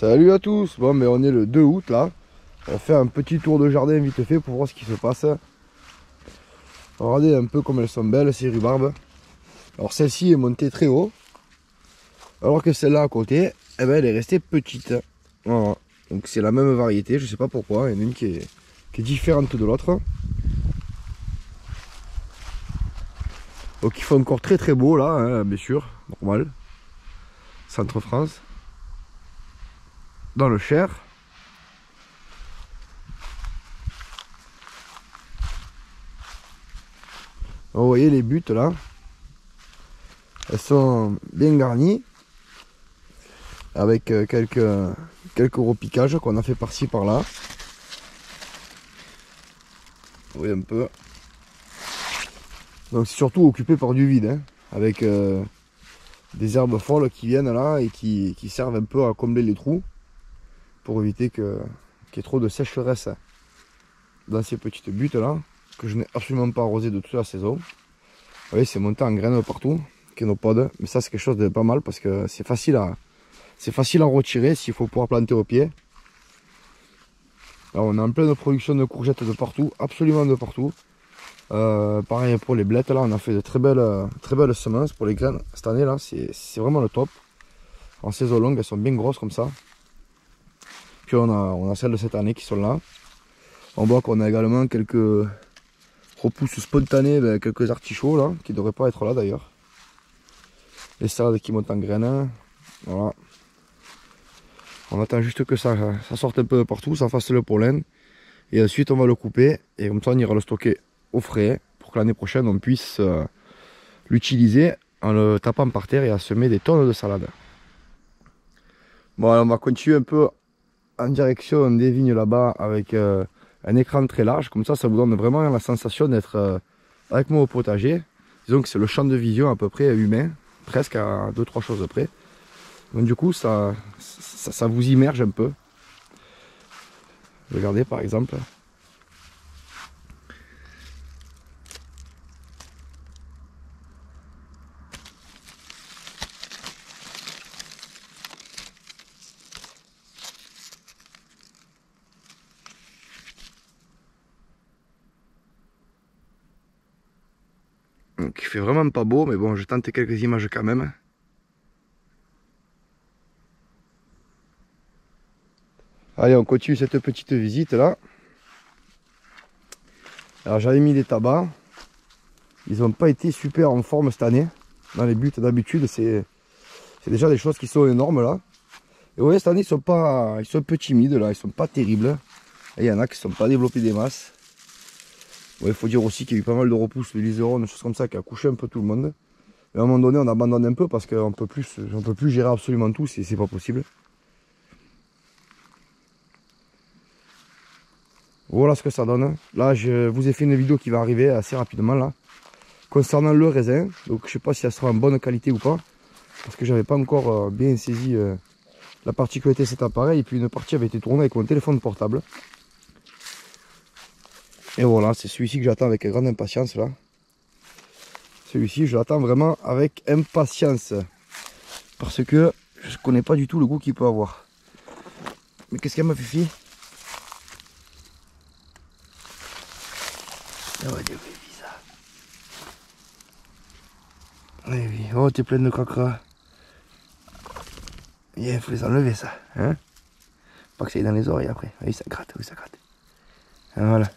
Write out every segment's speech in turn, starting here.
Salut à tous. Bon, mais on est le 2 août là. On va faire un petit tour de jardin vite fait pour voir ce qui se passe. Regardez un peu comme elles sont belles ces rhubarbes. Alors celle-ci est montée très haut, alors que celle-là à côté, eh ben, elle est restée petite. Voilà. Donc c'est la même variété, je sais pas pourquoi. Il y en a une qui est différente de l'autre. Donc il fait encore très très beau là, hein, bien sûr, normal. Centre-France. Dans le Cher. Vous voyez les buttes là, elles sont bien garnies avec quelques repiquages qu'on a fait par-ci par-là. Vous voyez un peu. Donc c'est surtout occupé par du vide, hein, avec des herbes folles qui viennent là et qui servent un peu à combler les trous pour éviter qu'il y ait trop de sécheresse dans ces petites buttes là, que je n'ai absolument pas arrosé de toute la saison. Vous voyez, c'est monté en graines partout, kénopodes, mais ça c'est quelque chose de pas mal parce que c'est facile à retirer s'il faut pouvoir planter au pied. Alors on est en pleine production de courgettes de partout, absolument de partout. Pareil pour les blettes, là on a fait de très belles semences pour les graines. Cette année là c'est vraiment le top. En saison longue elles sont bien grosses comme ça. Puis on a celles de cette année qui sont là. On voit qu'on a également quelques repousses spontanées, quelques artichauts là, qui ne devraient pas être là d'ailleurs. Les salades qui montent en graines. Voilà. On attend juste que ça sorte un peu de partout, ça fasse le pollen. Et ensuite on va le couper et comme ça on ira le stocker au frais pour que l'année prochaine on puisse l'utiliser en le tapant par terre et à semer des tonnes de salade. Bon alors on va continuer un peu en direction des vignes là-bas avec un écran très large, comme ça vous donne vraiment la sensation d'être avec moi au potager. Disons que c'est le champ de vision à peu près humain, presque à 2-3 choses près. Donc du coup ça vous immerge un peu. Regardez par exemple. Donc il fait vraiment pas beau, mais bon, je tente quelques images quand même. Allez, on continue cette petite visite là. Alors j'avais mis des tabacs. Ils n'ont pas été super en forme cette année. Dans les buts d'habitude, c'est déjà des choses qui sont énormes là. Et vous voyez, cette année, ils sont un peu timides là, ils sont pas terribles. Et il y en a qui ne sont pas développés des masses. Ouais, il faut dire aussi qu'il y a eu pas mal de repousses, de liserons, des choses comme ça qui a couché un peu tout le monde. Et à un moment donné, on abandonne un peu parce qu'on peut plus gérer absolument tout, c'est pas possible. Voilà ce que ça donne. Là, je vous ai fait une vidéo qui va arriver assez rapidement là. Concernant le raisin, donc je sais pas si elle sera en bonne qualité ou pas. Parce que j'avais pas encore bien saisi la particularité de cet appareil. Et puis une partie avait été tournée avec mon téléphone portable. Et voilà, c'est celui-ci que j'attends avec grande impatience là. Celui-ci, je l'attends vraiment avec impatience. Parce que je connais pas du tout le goût qu'il peut avoir. Mais qu'est-ce qu'elle m'a fait fier? Ah ouais, ça. Oui, oui. Oh, t'es pleine de cracra. Il faut les enlever ça. Hein? Pas que ça aille dans les oreilles après. Oui, ça gratte, oui, ça gratte. Et voilà.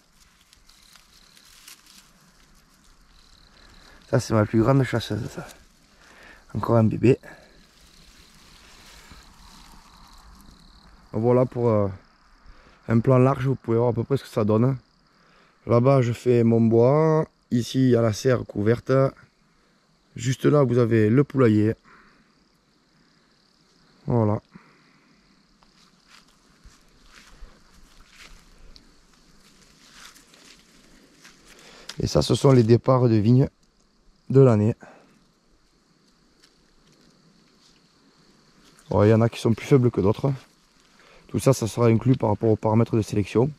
Ça, c'est ma plus grande chasseuse, ça. Encore un bébé. Voilà pour un plan large, vous pouvez voir à peu près ce que ça donne. Là-bas, je fais mon bois. Ici, il y a la serre couverte. Juste là, vous avez le poulailler. Voilà. Et ça, ce sont les départs de vignes de l'année. Il y en a qui sont plus faibles que d'autres. Tout ça, ça sera inclus par rapport aux paramètres de sélection. Vous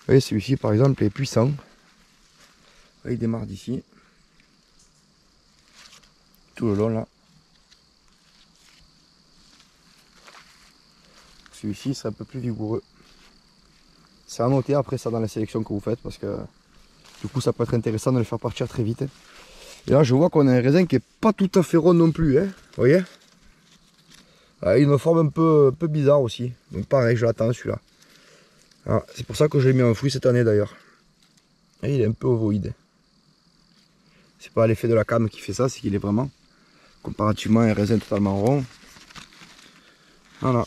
voyez, celui-ci, par exemple, est puissant. Il démarre d'ici. Tout le long, là. celui-ci serait un peu plus vigoureux. C'est à noter après ça dans la sélection que vous faites parce que du coup ça peut être intéressant de le faire partir très vite. Et là je vois qu'on a un raisin qui est pas tout à fait rond non plus, hein, vous voyez. Il a une forme un peu bizarre aussi, donc pareil je l'attends celui-là. C'est pour ça que je l'ai mis en fruit cette année d'ailleurs. Et il est un peu ovoïde. C'est pas l'effet de la came qui fait ça, c'est qu'il est vraiment comparativement à un raisin totalement rond. Voilà.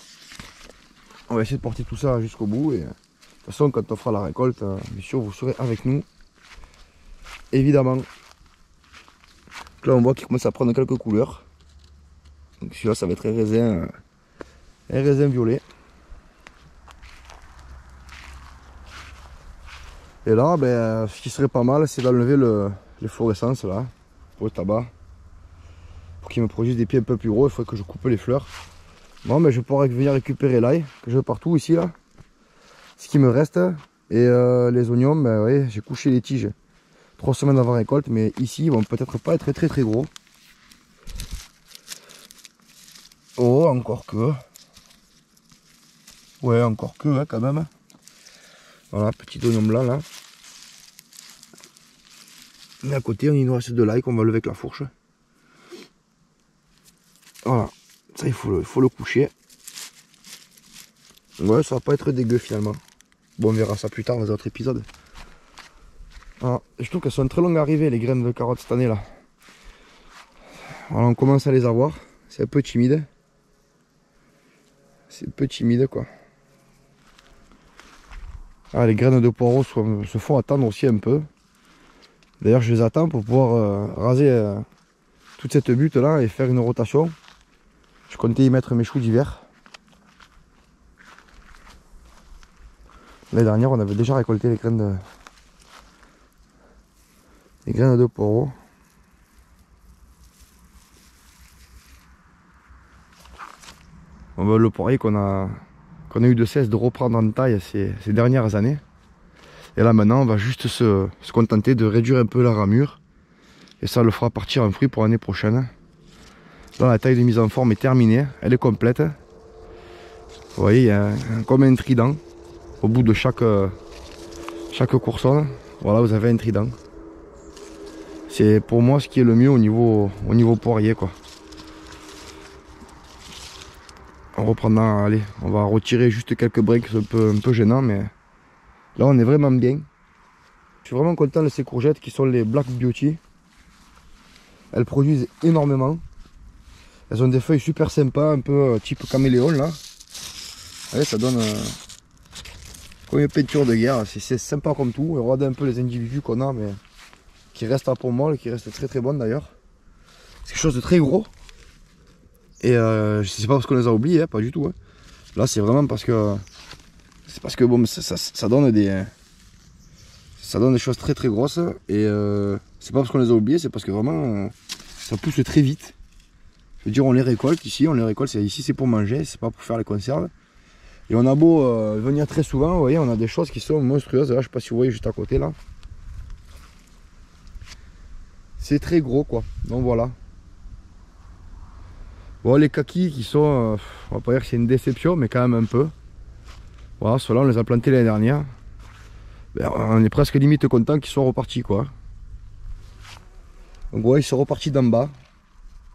On va essayer de porter tout ça jusqu'au bout et de toute façon quand on fera la récolte, bien sûr vous serez avec nous. Évidemment. Donc là on voit qu'il commence à prendre quelques couleurs. Donc celui-là ça va être un raisin violet. Et là ce qui serait pas mal c'est d'enlever les fluorescences là pour le tabac. Pour qu'il me produise des pieds un peu plus gros, il faudrait que je coupe les fleurs. Bon je pourrais venir récupérer l'ail que je veux partout ici là. Ce qui me reste. Et les oignons, ouais, j'ai couché les tiges 3 semaines avant récolte, mais ici ils vont peut-être pas être très gros. Oh, encore que. Ouais, encore que hein, quand même. Voilà, petit oignon blanc là. Mais à côté, il nous reste de l'ail qu'on va lever avec la fourche. Voilà, ça il faut le coucher. Ouais, ça va pas être dégueu finalement. Bon, on verra ça plus tard dans les autres épisodes. Voilà. Je trouve qu'elles sont très longues à arriver les graines de carottes cette année là. Voilà, on commence à les avoir. C'est un peu timide. C'est un peu timide quoi. Les graines de poireaux se font attendre aussi un peu. D'ailleurs je les attends pour pouvoir raser toute cette butte là et faire une rotation. Je comptais y mettre mes choux d'hiver. L'année dernière on avait déjà récolté les graines de poireaux. Le poirier qu'on a eu de cesse de reprendre en taille ces dernières années. Et là maintenant on va juste se contenter de réduire un peu la ramure. Et ça le fera partir en fruit pour l'année prochaine. Là la taille de mise en forme est terminée, elle est complète. Vous voyez il y a comme un trident au bout de chaque coursonne. Voilà, vous avez un trident. C'est pour moi ce qui est le mieux au niveau poirier quoi. On reprendra, allez, on va retirer juste quelques breaks un peu gênants, mais là on est vraiment bien. Je suis vraiment content de ces courgettes qui sont les Black Beauty. Elles produisent énormément. Elles ont des feuilles super sympas, un peu type caméléon là. Allez, ça donne comme une peinture de guerre, c'est sympa comme tout. Et regardez un peu les individus qu'on a, mais qui restent à pommol, qui restent très bon d'ailleurs. C'est quelque chose de très gros. Et c'est pas parce qu'on les a oubliés, hein, pas du tout. Hein. Là c'est vraiment parce que bon, ça donne des choses très grosses. Et c'est pas parce qu'on les a oubliés, c'est parce que vraiment ça pousse très vite. Je veux dire on les récolte ici, ici c'est pour manger, c'est pas pour faire les conserves. Et on a beau venir très souvent, vous voyez, on a des choses qui sont monstrueuses. Là je sais pas si vous voyez juste à côté là. C'est très gros quoi, donc voilà. Bon les kakis qui sont, on va pas dire que c'est une déception mais quand même un peu. Voilà, ceux-là on les a plantés l'année dernière. On est presque limite content qu'ils soient repartis quoi. Donc ouais ils sont repartis d'en bas.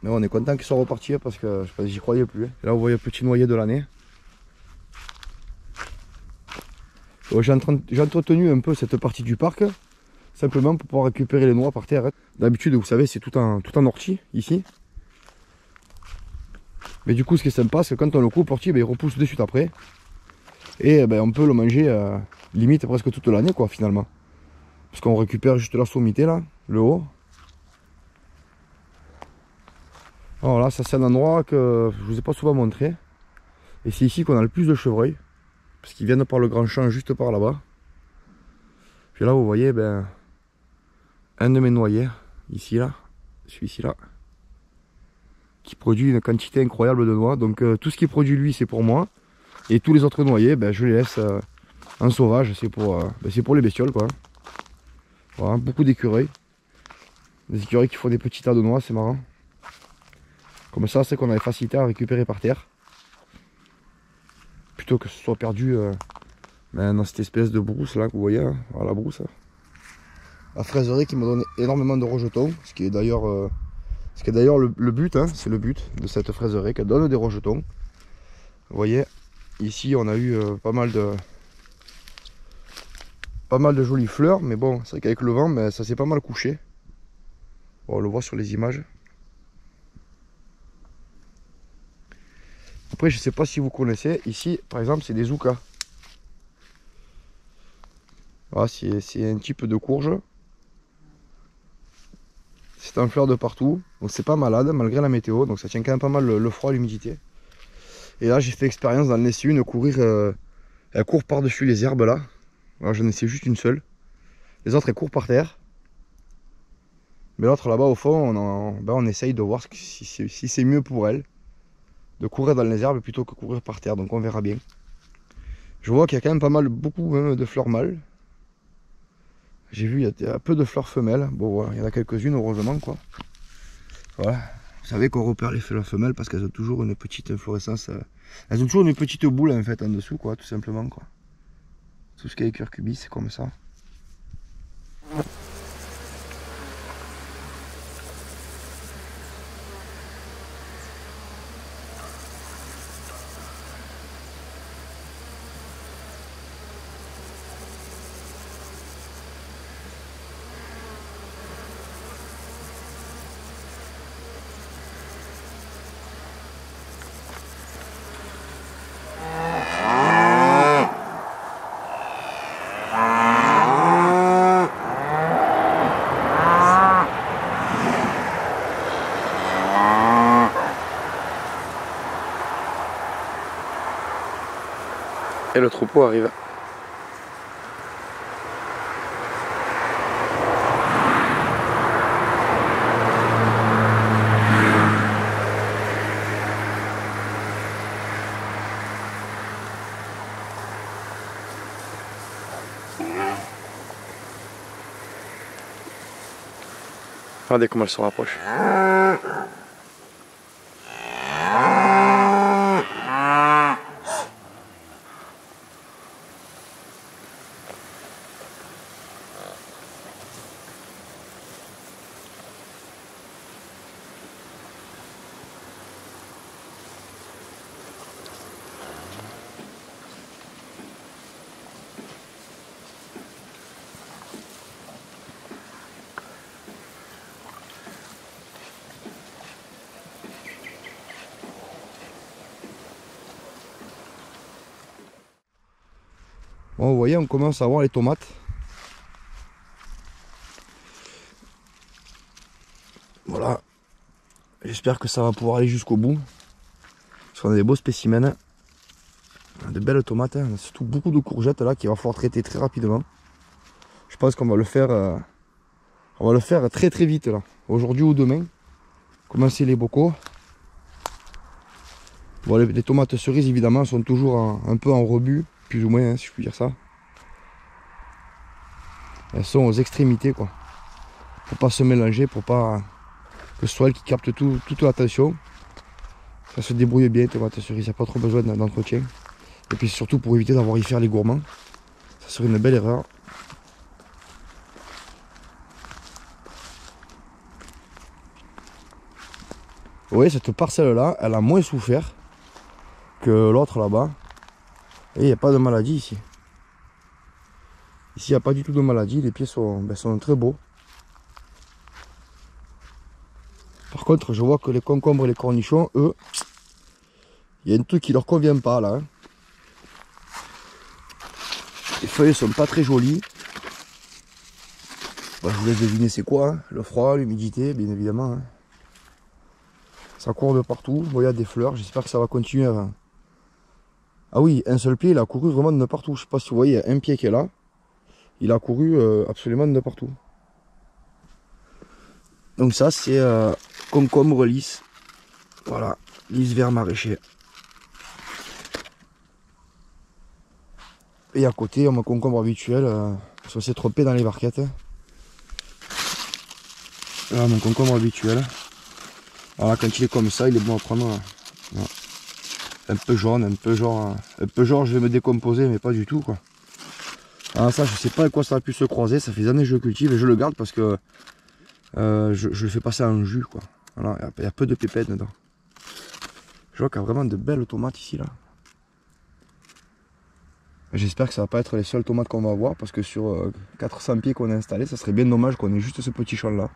Mais on est content qu'ils soient repartis parce que je sais pas, j'y croyais plus. Et là vous voyez le petit noyer de l'année. J'ai entretenu un peu cette partie du parc. Simplement pour pouvoir récupérer les noix par terre. D'habitude vous savez c'est tout en ortie ici. Mais du coup ce qui est sympa c'est que quand on le coupe ortie il repousse de suite après. Et on peut le manger limite presque toute l'année quoi finalement. Parce qu'on récupère juste la sommité là, le haut. Alors là ça c'est un endroit que je vous ai pas souvent montré. Et c'est ici qu'on a le plus de chevreuils. Parce qu'ils viennent par le grand champ juste par là-bas. Puis là vous voyez un de mes noyers, ici là, celui-ci là. Qui produit une quantité incroyable de noix. Donc tout ce qui produit lui c'est pour moi. Et tous les autres noyers je les laisse en sauvage, c'est pour les bestioles quoi. Voilà, beaucoup d'écureuils. Des écureuils qui font des petits tas de noix, c'est marrant. Comme ça c'est qu'on a les facilités à récupérer par terre. plutôt que ce soit perdu dans cette espèce de brousse là que vous voyez, hein. Voilà la brousse. La fraiserie qui me donne énormément de rejetons, ce qui est d'ailleurs le but, hein, c'est le but de cette fraiserie, qu'elle donne des rejetons. Vous voyez, ici on a eu pas mal de jolies fleurs, mais bon, c'est vrai qu'avec le vent, ça s'est pas mal couché. Bon, on le voit sur les images. Après, je sais pas si vous connaissez, ici par exemple, c'est des zoukas. Voilà, c'est un type de courge. C'est en fleurs de partout, donc c'est pas malade malgré la météo, donc ça tient quand même pas mal le froid et l'humidité. Et là j'ai fait expérience d'en laisser une courir, elle court par-dessus les herbes là. Voilà, j'en ai laissé juste une seule. Les autres elles courent par terre. Mais l'autre là-bas au fond, on essaye de voir si c'est mieux pour elle de courir dans les herbes plutôt que courir par terre, donc on verra bien. Je vois qu'il y a quand même beaucoup même de fleurs mâles. J'ai vu il y a peu de fleurs femelles. Bon voilà, il y en a quelques-unes heureusement quoi. Voilà. Vous savez qu'on repère les fleurs femelles parce qu'elles ont toujours une petite inflorescence. Elles ont toujours une petite boule en fait en dessous quoi, tout simplement quoi. Tout ce qui est curcubis c'est comme ça. Et le troupeau arrive. Regardez comment elle se rapproche. Bon, vous voyez, on commence à voir les tomates. Voilà. J'espère que ça va pouvoir aller jusqu'au bout. Parce qu'on a des beaux spécimens. On a de belles tomates. On a surtout beaucoup de courgettes là qu'il va falloir traiter très rapidement. Je pense qu'on va le faire. On va le faire très très vite là. Aujourd'hui ou demain. Commencer les bocaux. Bon, les tomates cerises évidemment sont toujours un peu en rebut. Plus ou moins, hein, si je puis dire ça. Elles sont aux extrémités quoi. Pour pas se mélanger, pour pas que ce soit elle qui capte toute l'attention. Ça se débrouille bien les tomates cerises, il n'y a pas trop besoin d'entretien. Et puis surtout pour éviter d'avoir à y faire les gourmands. Ça serait une belle erreur. Vous voyez cette parcelle là, elle a moins souffert que l'autre là-bas. Et il n'y a pas de maladie ici. Ici il n'y a pas du tout de maladie, les pieds sont très beaux. Par contre je vois que les concombres et les cornichons, eux, il y a un truc qui leur convient pas là. Hein. Les feuilles sont pas très jolies. Bon, je vous laisse deviner c'est quoi, hein. Le froid, l'humidité, bien évidemment. Hein. Ça court de partout, bon, il y a des fleurs, j'espère que ça va continuer. Hein. Ah oui, un seul pied, il a couru vraiment de partout. Je sais pas si vous voyez, il y a un pied qui est là. Il a couru absolument de partout. Donc ça c'est concombre lisse. Voilà, lisse vert maraîcher. Et à côté, mon concombre habituel, parce qu'on s'est trompé dans les barquettes. Voilà mon concombre habituel. Voilà, quand il est comme ça, il est bon à prendre. Voilà. un peu jaune, un peu genre je vais me décomposer, mais pas du tout quoi. Alors ça, je sais pas à quoi ça a pu se croiser, ça fait des années que je le cultive et je le garde parce que je le fais passer en jus quoi. Voilà, il y a peu de pépettes dedans. Je vois qu'il y a vraiment de belles tomates ici là. J'espère que ça va pas être les seules tomates qu'on va avoir parce que sur 400 pieds qu'on a installé, ça serait bien dommage qu'on ait juste ce petit champ là.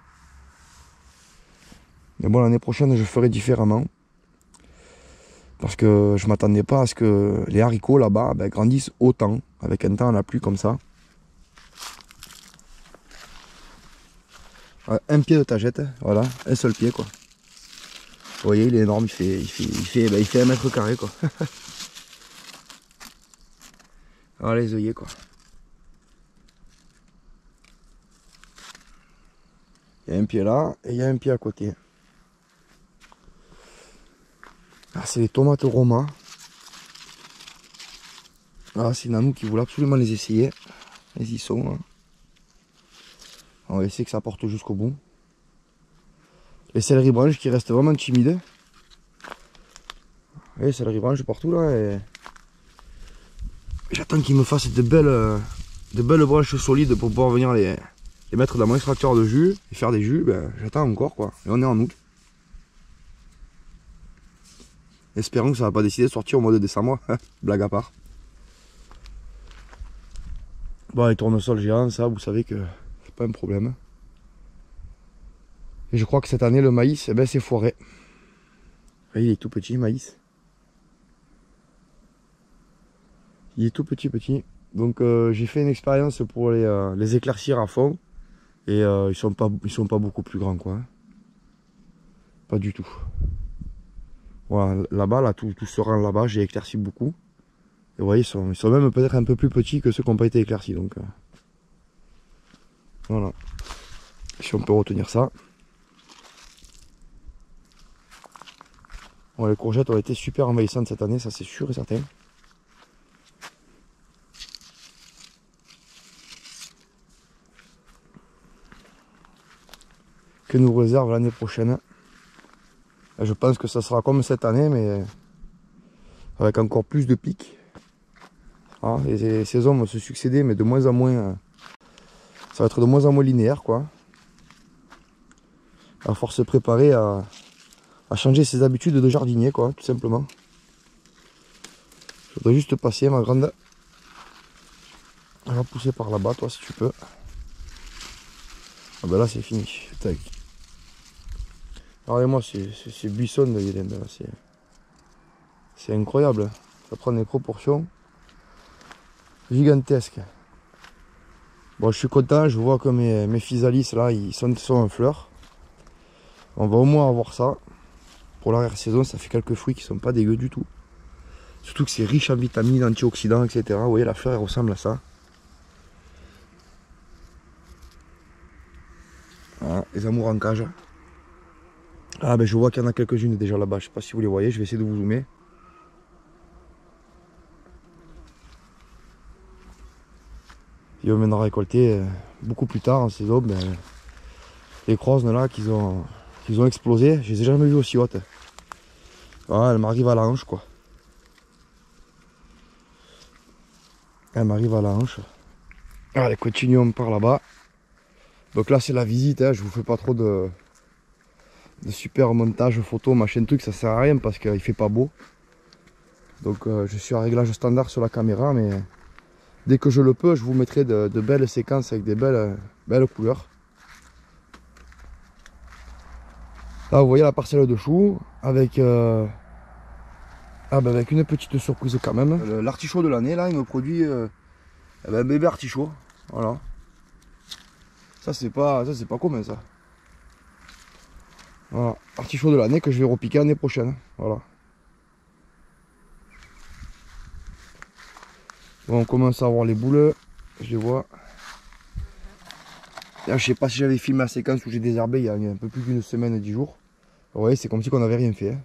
Mais bon, l'année prochaine je ferai différemment. Parce que je m'attendais pas à ce que les haricots là-bas grandissent autant avec un temps à la pluie comme ça. Un pied de tagette, voilà, un seul pied quoi. Vous voyez, il est énorme, il fait 1 mètre carré quoi. Voilà les œillets quoi. Il y a un pied là et il y a un pied à côté. Ah, c'est les tomates Roma. Ah, c'est Nanou qui voulait absolument les essayer. Ils y sont. Hein. On va essayer que ça porte jusqu'au bout. Les céleri branches qui restent vraiment timides. Les céleri branches partout là. Et... j'attends qu'ils me fassent de belles branches solides pour pouvoir venir les mettre dans mon extracteur de jus et faire des jus. Ben, j'attends encore quoi. Et on est en août. Espérons que ça va pas décider de sortir au mois de décembre. Blague à part. Bon, les tournesols géants, ça, vous savez que c'est pas un problème. Et je crois que cette année, le maïs, eh ben, c'est foiré. Vous voyez, il est tout petit, maïs. Il est tout petit. Donc, j'ai fait une expérience pour les éclaircir à fond. Et ils sont pas beaucoup plus grands, quoi. Pas du tout. Voilà, là-bas, là, tout ce rang là-bas, j'ai éclairci beaucoup. Et vous voyez, ils sont même peut-être un peu plus petits que ceux qui n'ont pas été éclaircis. Donc, voilà. Si on peut retenir ça. Bon, les courgettes ont été super envahissantes cette année, ça c'est sûr et certain. Que nous réserve l'année prochaine. Je pense que ça sera comme cette année, mais avec encore plus de pics. Ah, les saisons vont se succéder, mais de moins en moins. Ça va être de moins en moins linéaire, quoi. Il va falloir se préparer à changer ses habitudes de jardinier, quoi, tout simplement. Je voudrais juste passer, ma grande. Elle va pousser par là-bas, toi, si tu peux. Ah ben là, c'est fini. Tac. Regardez-moi ces buissons de Hélène, là, c'est incroyable. Ça prend des proportions gigantesques. Bon, je suis content, je vois que mes physalis là, ils sont en fleurs. On va au moins avoir ça. Pour l'arrière-saison, ça fait quelques fruits qui sont pas dégueux du tout. Surtout que c'est riche en vitamines, antioxydants, etc. Vous voyez, la fleur, elle ressemble à ça. Voilà, les amours en cage. Ah ben je vois qu'il y en a quelques-unes déjà là-bas, je sais pas si vous les voyez, je vais essayer de vous zoomer. Et on viendra récolter beaucoup plus tard en saison, ben, les crozes là qu'ils ont explosé, je les ai jamais vues aussi hautes. Voilà, elles m'arrivent à la hanche quoi. Elles m'arrivent à la hanche. Allez, continuons par là-bas. Donc là c'est la visite, hein. Je vous fais pas trop de super montage photo, machin truc, ça sert à rien parce qu'il fait pas beau. Donc je suis à réglage standard sur la caméra, mais dès que je le peux, je vous mettrai de belles séquences avec des belles couleurs. Là vous voyez la parcelle de choux avec, avec une petite surprise quand même. L'artichaut de l'année là, il me produit un bébé artichaut. Voilà. Ça c'est pas commun ça. Voilà, artichaut de l'année que je vais repiquer l'année prochaine. Voilà. Bon, on commence à avoir les boules, je les vois. Là, je sais pas si j'avais filmé la séquence où j'ai désherbé il y a un peu plus d'une semaine, 10 jours. Vous voyez, c'est comme si on n'avait rien fait. Hein.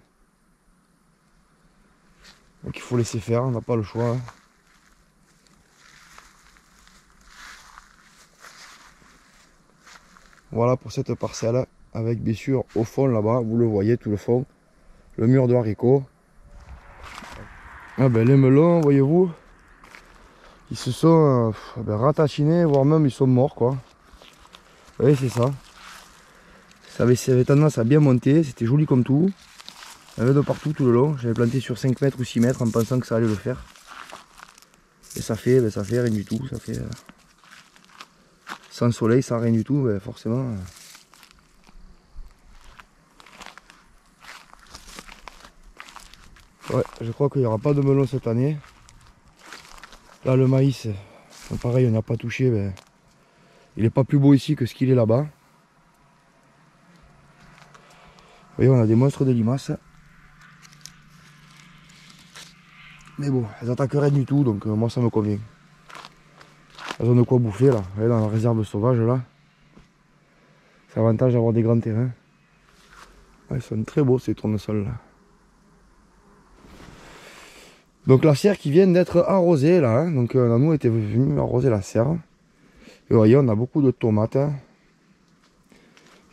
Donc il faut laisser faire, on n'a pas le choix. Hein. Voilà pour cette parcelle, avec bien sûr au fond là-bas, vous le voyez tout le fond, le mur de haricots. Ah ben les melons, voyez-vous, ils se sont ratatinés, voire même ils sont morts quoi. Oui, c'est ça. Ça avait tendance à bien monter, c'était joli comme tout. Il y en avait de partout tout le long. J'avais planté sur 5 mètres ou 6 mètres en pensant que ça allait le faire. Et ça fait rien du tout. Ça fait sans soleil, sans rien du tout, ben forcément. Ouais, je crois qu'il n'y aura pas de melon cette année. Là, le maïs, pareil, on n'a pas touché. Ben, il n'est pas plus beau ici que ce qu'il est là-bas. Vous voyez, on a des monstres de limaces. Mais bon, elles attaquent rien du tout, donc moi ça me convient. Elles ont de quoi bouffer là, voyez, dans la réserve sauvage là. C'est l'avantage d'avoir des grands terrains. Ouais, ils sont très beaux ces tournesols là. Donc la serre qui vient d'être arrosée là, hein. Donc nous était venu arroser la serre. Et vous voyez, on a beaucoup de tomates. Hein.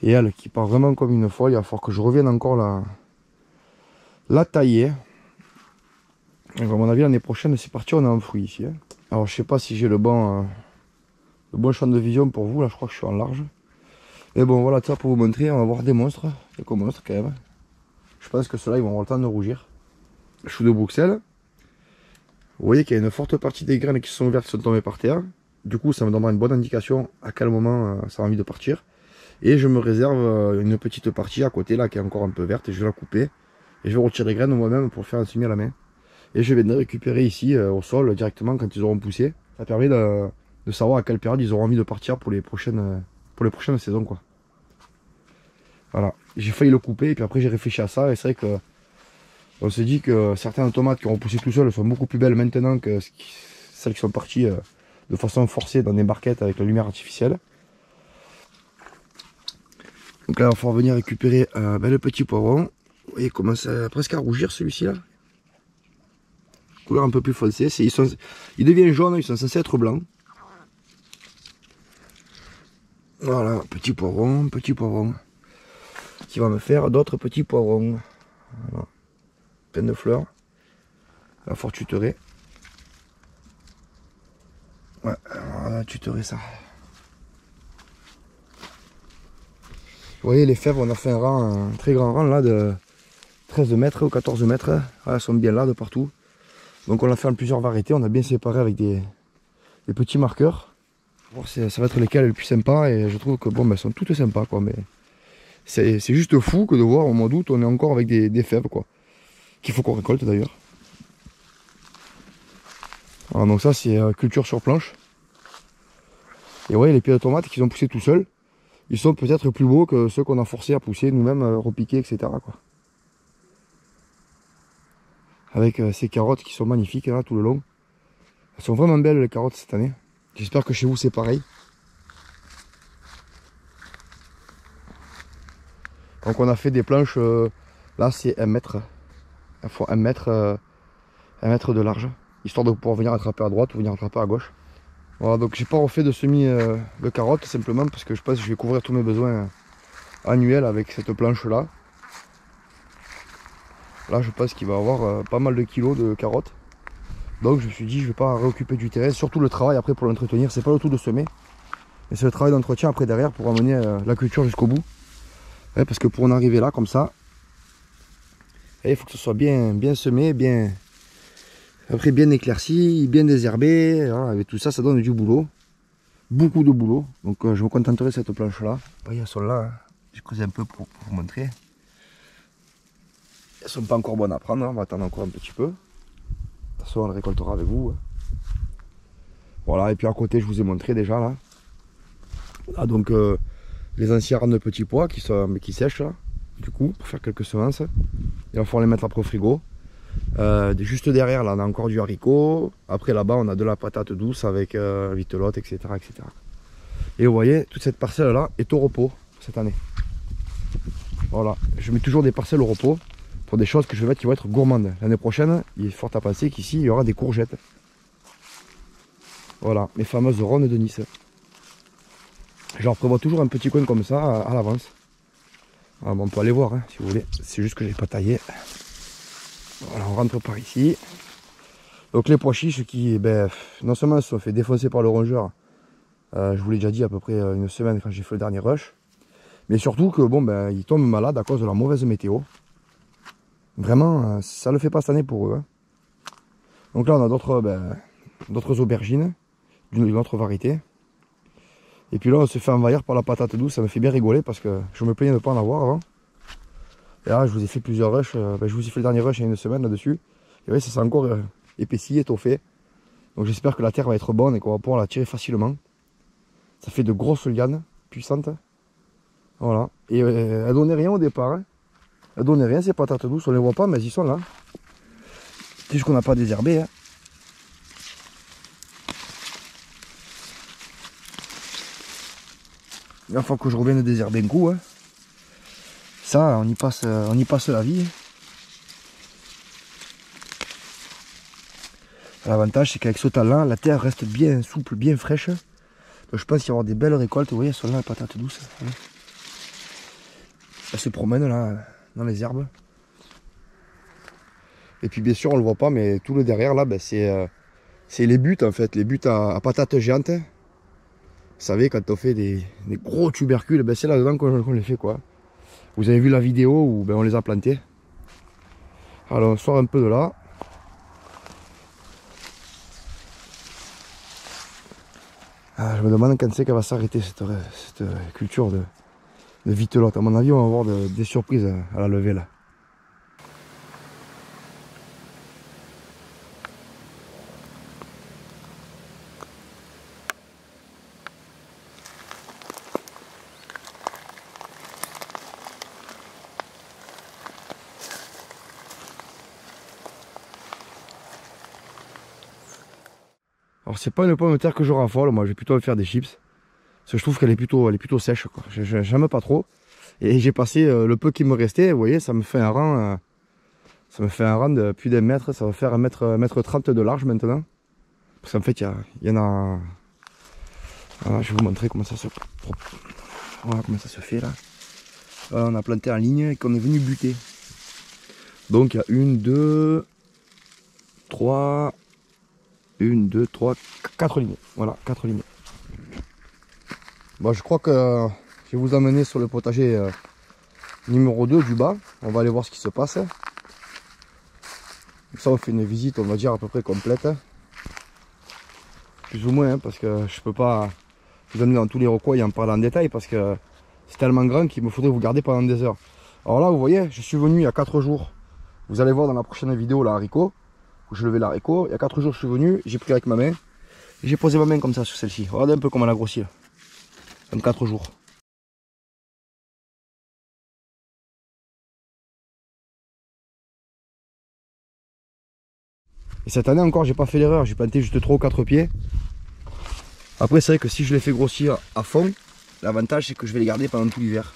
Et elle qui part vraiment comme une folle, il va falloir que je revienne encore la tailler. Et à mon avis l'année prochaine c'est parti, on a un fruit ici. Hein. Alors je sais pas si j'ai le bon champ de vision pour vous, là je crois que je suis en large. Mais bon voilà, ça pour vous montrer, on va voir des monstres, quelques monstres quand même. Je pense que ceux-là ils vont avoir le temps de rougir. Chou de Bruxelles. Vous voyez qu'il y a une forte partie des graines qui sont ouvertes, qui sont tombées par terre. Du coup ça me donnera une bonne indication à quel moment ça a envie de partir. Et je me réserve une petite partie à côté là qui est encore un peu verte et je vais la couper. Et je vais retirer les graines moi-même pour faire un semis à la main. Et je vais les récupérer ici au sol directement quand ils auront poussé. Ça permet de savoir à quelle période ils auront envie de partir pour les prochaines saisons quoi. Voilà, j'ai failli le couper et puis après j'ai réfléchi à ça et c'est vrai que on se dit que certaines tomates qui auront poussé tout seul sont beaucoup plus belles maintenant que celles qui sont parties de façon forcée dans des barquettes avec la lumière artificielle. Donc là il va falloir venir récupérer le petit poivron. Vous voyez il commence presque à rougir celui-ci là. Couleur un peu plus foncée, il devient jaune, ils sont censés être blancs. Voilà, petit poivron, qui va me faire d'autres petits poivrons. Voilà. Plein de fleurs. La fortuterie. Ouais, alors là, tuterai ça. Vous voyez les fèves, on a fait un très grand rang là de 13 mètres ou 14 mètres. Elles sont bien là de partout. Donc on l'a fait en plusieurs variétés, on a bien séparé avec des petits marqueurs. Ça va être lesquels les plus sympas et je trouve que bon, elles sont toutes sympas quoi. Mais c'est juste fou que de voir au mois d'août on est encore avec des fèves quoi. Qu'il faut qu'on récolte d'ailleurs. Alors donc ça c'est culture sur planche. Et vous voyez les pieds de tomates qui ont poussé tout seuls. Ils sont peut-être plus beaux que ceux qu'on a forcé à pousser nous-mêmes, repiquer, etc. quoi. Avec ces carottes qui sont magnifiques là tout le long. Elles sont vraiment belles les carottes cette année. J'espère que chez vous c'est pareil. Donc on a fait des planches, là c'est 1 mètre. Il faut 1 mètre de large. Histoire de pouvoir venir attraper à droite ou venir attraper à gauche. Voilà, donc j'ai pas refait de semis de carottes simplement parce que je pense que je vais couvrir tous mes besoins annuels avec cette planche là. Là je pense qu'il va y avoir pas mal de kilos de carottes. Donc je me suis dit je vais pas réoccuper du terrain, surtout le travail après pour l'entretenir, c'est pas le tout de semer. Mais c'est le travail d'entretien après derrière pour amener la culture jusqu'au bout. Ouais, parce que pour en arriver là comme ça, il faut que ce soit bien semé, après bien éclairci, bien désherbé. Voilà, avec tout ça, ça donne du boulot. Beaucoup de boulot. Donc je me contenterai de cette planche là. Oui, elles sont là. Hein. J'ai creusé un peu pour vous montrer. Elles sont pas encore bonnes à prendre, hein. On va attendre encore un petit peu. De toute façon on les récoltera avec vous. Hein. Voilà, et puis à côté je vous ai montré déjà là. Là donc les anciens rangs de petits pois qui sèchent là. Du coup, pour faire quelques semences. Il va falloir les mettre après au frigo. Juste derrière là on a encore du haricot. Après là-bas on a de la patate douce avec vitelotte, etc., etc. Et vous voyez, toute cette parcelle là est au repos cette année. Voilà, je mets toujours des parcelles au repos pour des choses que je vais mettre qui vont être gourmandes. L'année prochaine, il est fort à penser qu'ici il y aura des courgettes. Voilà, mes fameuses rondes de Nice. J'en prévois toujours un petit coin comme ça à l'avance. Bon, on peut aller voir hein, si vous voulez. C'est juste que j'ai pas taillé. Voilà, on rentre par ici. Donc les pois chiches qui, ben, non seulement se sont fait défoncer par le rongeur, je vous l'ai déjà dit à peu près une semaine quand j'ai fait le dernier rush, mais surtout que bon, ben, ils tombent malades à cause de la mauvaise météo. Vraiment, ça le fait pas cette année pour eux. Hein. Donc là on a d'autres aubergines, d'une autre variété. Et puis là on se fait envahir par la patate douce, ça me fait bien rigoler parce que je me plaignais de ne pas en avoir avant. Et là je vous ai fait plusieurs rushs, je vous ai fait le dernier rush il y a une semaine là-dessus. Et vous voyez ça s'est encore épaissi, étoffé. Donc j'espère que la terre va être bonne et qu'on va pouvoir la tirer facilement. Ça fait de grosses lianes, puissantes. Voilà. Et elles donnaient rien au départ. Hein. Elles donnaient rien ces patates douces, on les voit pas mais elles y sont là. C'est juste qu'on n'a pas désherbé. Hein. Il faut que je revienne désherber un coup. Hein. Ça, on y passe la vie. L'avantage, c'est qu'avec ce talent, la terre reste bien souple, bien fraîche. Donc, je pense qu'il y aura des belles récoltes. Vous voyez, elles sont là, les patates douces. Hein. Elles se promènent là, dans les herbes. Et puis, bien sûr, on le voit pas, mais tout le derrière, là, ben, c'est les buttes, en fait. Les buttes à patates géantes. Vous savez, quand on fait des gros tubercules, ben, c'est là-dedans qu'on les fait, quoi. Vous avez vu la vidéo où ben, on les a plantés. Alors, on sort un peu de là. Ah, je me demande quand c'est qu'elle va s'arrêter cette culture de vitelotte. À mon avis, on va avoir des surprises à la levée là. Alors c'est pas une pomme de terre que je raffole, moi je vais plutôt faire des chips. Parce que je trouve qu'elle est plutôt sèche quoi. J'aime pas trop. Et j'ai passé le peu qui me restait, vous voyez, ça me fait un rang. Ça me fait un rang de plus d'un mètre, ça va faire 1m30 de large maintenant. Parce qu'en fait il y en a. Voilà, je vais vous montrer comment ça se. Voilà comment ça se fait là. Voilà, on a planté en ligne et qu'on est venu buter. Donc il y a 1, 2, 3. 1, 2, 3, 4 lignes. Voilà, 4 lignes. Bon, je crois que je vais vous emmener sur le potager numéro 2 du bas. On va aller voir ce qui se passe. Ça, on fait une visite, on va dire, à peu près complète. Plus ou moins, hein, parce que je peux pas vous amener dans tous les recoins et en parler en détail, parce que c'est tellement grand qu'il me faudrait vous garder pendant des heures. Alors là, vous voyez, je suis venu il y a 4 jours. Vous allez voir dans la prochaine vidéo l'haricot. Où je levais l'haricot. Il y a 4 jours, je suis venu, j'ai pris avec ma main. Et j'ai posé ma main comme ça sur celle-ci. Regardez un peu comment elle a grossi. Comme 4 jours. Et cette année encore, j'ai pas fait l'erreur. J'ai planté juste 3 ou 4 pieds. Après, c'est vrai que si je les fais grossir à fond, l'avantage c'est que je vais les garder pendant tout l'hiver.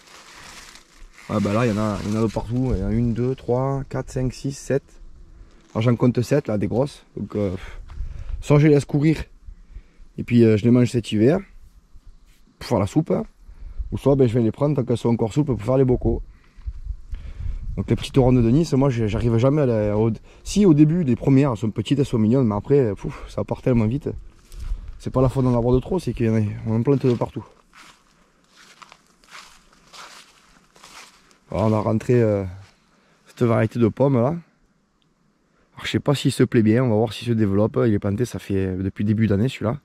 Ah bah là, il y en a de partout. Il y en a 1, 2, 3, 4, 5, 6, 7. Alors j'en compte 7 là, des grosses. Donc soit je les laisse courir et puis je les mange cet hiver pour faire la soupe. Hein. Ou soit ben, je vais les prendre tant qu'elles sont encore souples pour faire les bocaux. Donc les petites rondes de Nice, moi j'arrive jamais à les... Si au début les premières elles sont petites, elles sont mignonnes, mais après ça part tellement vite. C'est pas la faute d'en avoir de trop, c'est qu'on en plante de partout. Alors, on a rentré cette variété de pommes là. Alors, je sais pas s'il se plaît bien, on va voir s'il se développe. Il est planté, ça fait depuis début d'année celui-là.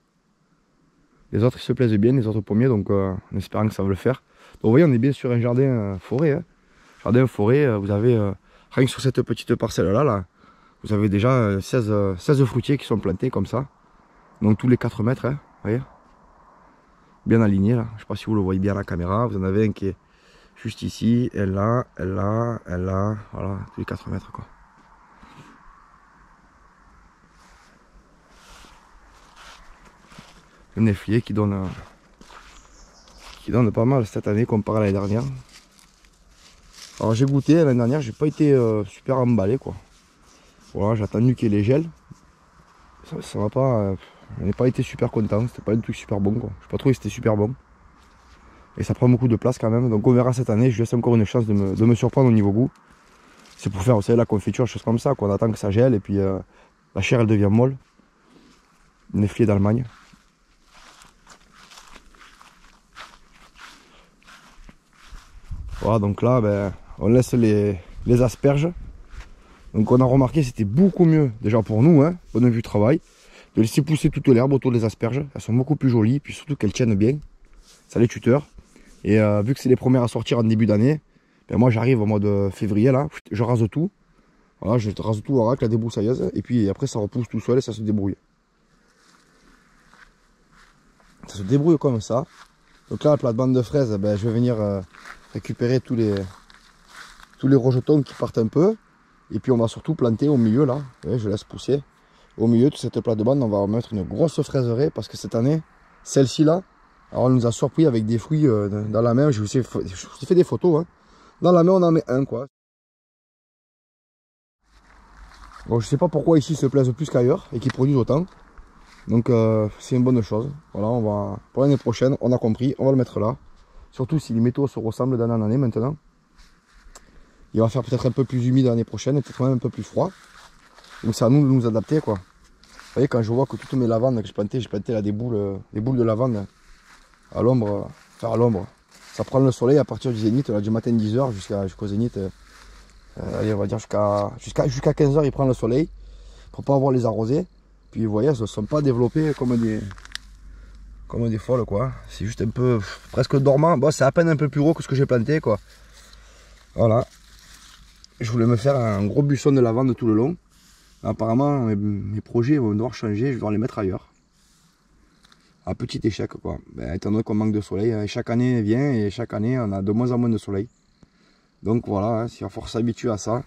Les autres ils se plaisent bien, les autres pommiers, donc en espérant que ça va le faire. Donc vous voyez, on est bien sur un jardin forêt. Hein. Jardin forêt, vous avez, rien que sur cette petite parcelle là, vous avez déjà 16 fruitiers qui sont plantés comme ça. Donc tous les 4 mètres, hein, vous voyez. Bien aligné là, je sais pas si vous le voyez bien à la caméra. Vous en avez un qui est juste ici, elle là, voilà, tous les 4 mètres quoi. Le néflier qui donne pas mal cette année comparé à l'année dernière. Alors j'ai goûté l'année dernière, j'ai pas été super emballé quoi. Voilà, j'ai attendu qu'il y ait les gels. Ça va pas. Je n'ai pas été super content, c'était pas un truc super bon quoi. Je sais pas trouvé que c'était super bon. Et ça prend beaucoup de place quand même. Donc on verra cette année, je laisse encore une chance de me surprendre au niveau goût. C'est pour faire, vous savez, la confiture, choses comme ça, qu'on attend que ça gèle et puis La chair elle devient molle. Neflier d'Allemagne. Voilà, donc là, ben, on laisse les asperges. Donc on a remarqué c'était beaucoup mieux, déjà pour nous, hein, point de vue travail, de laisser pousser toute l'herbe autour des asperges. Elles sont beaucoup plus jolies, puis surtout qu'elles tiennent bien. Ça les tuteur. Et vu que c'est les premières à sortir en début d'année, ben moi j'arrive au mois de février, là, je rase tout. Voilà, je rase tout avec la débroussailleuse. Et puis après ça repousse tout seul et ça se débrouille. Ça se débrouille comme ça. Donc là, la plate-bande de fraises, ben, je vais venir récupérer tous les rejetons qui partent un peu. Et puis on va surtout planter au milieu là, ouais, je laisse pousser. Au milieu de cette plate-bande, on va mettre une grosse fraiseraie parce que cette année, celle-ci là, alors elle nous a surpris avec des fruits dans la main. Je vous ai fait des photos. Hein. Dans la main, on en met un quoi. Bon, je sais pas pourquoi ici ils se plaisent plus qu'ailleurs et qu'ils produisent autant. Donc c'est une bonne chose. Voilà, on va pour l'année prochaine, on a compris, on va le mettre là. Surtout si les métaux se ressemblent d'année en année maintenant. Il va faire peut-être un peu plus humide l'année prochaine et peut-être même un peu plus froid. Donc c'est à nous de nous adapter quoi. Vous voyez quand je vois que toutes mes lavandes que j'ai planté là des boules de lavande à l'ombre, enfin à l'ombre. Ça prend le soleil à partir du zénith, là, du matin 10h jusqu'au zénith. Allez, on va dire jusqu'à 15h il prend le soleil pour pas avoir les arrosés. Puis vous voyez, elles ne sont pas développées comme des folles quoi. C'est juste un peu presque dormant. Bon, c'est à peine un peu plus gros que ce que j'ai planté quoi. Voilà. Je voulais me faire un gros buisson de lavande tout le long. Apparemment, mes projets vont devoir changer, je vais devoir les mettre ailleurs. À petit échec, quoi. Ben, étant donné qu'on manque de soleil, chaque année vient et chaque année, on a de moins en moins de soleil. Donc voilà, hein, il va falloir s'habituer à ça.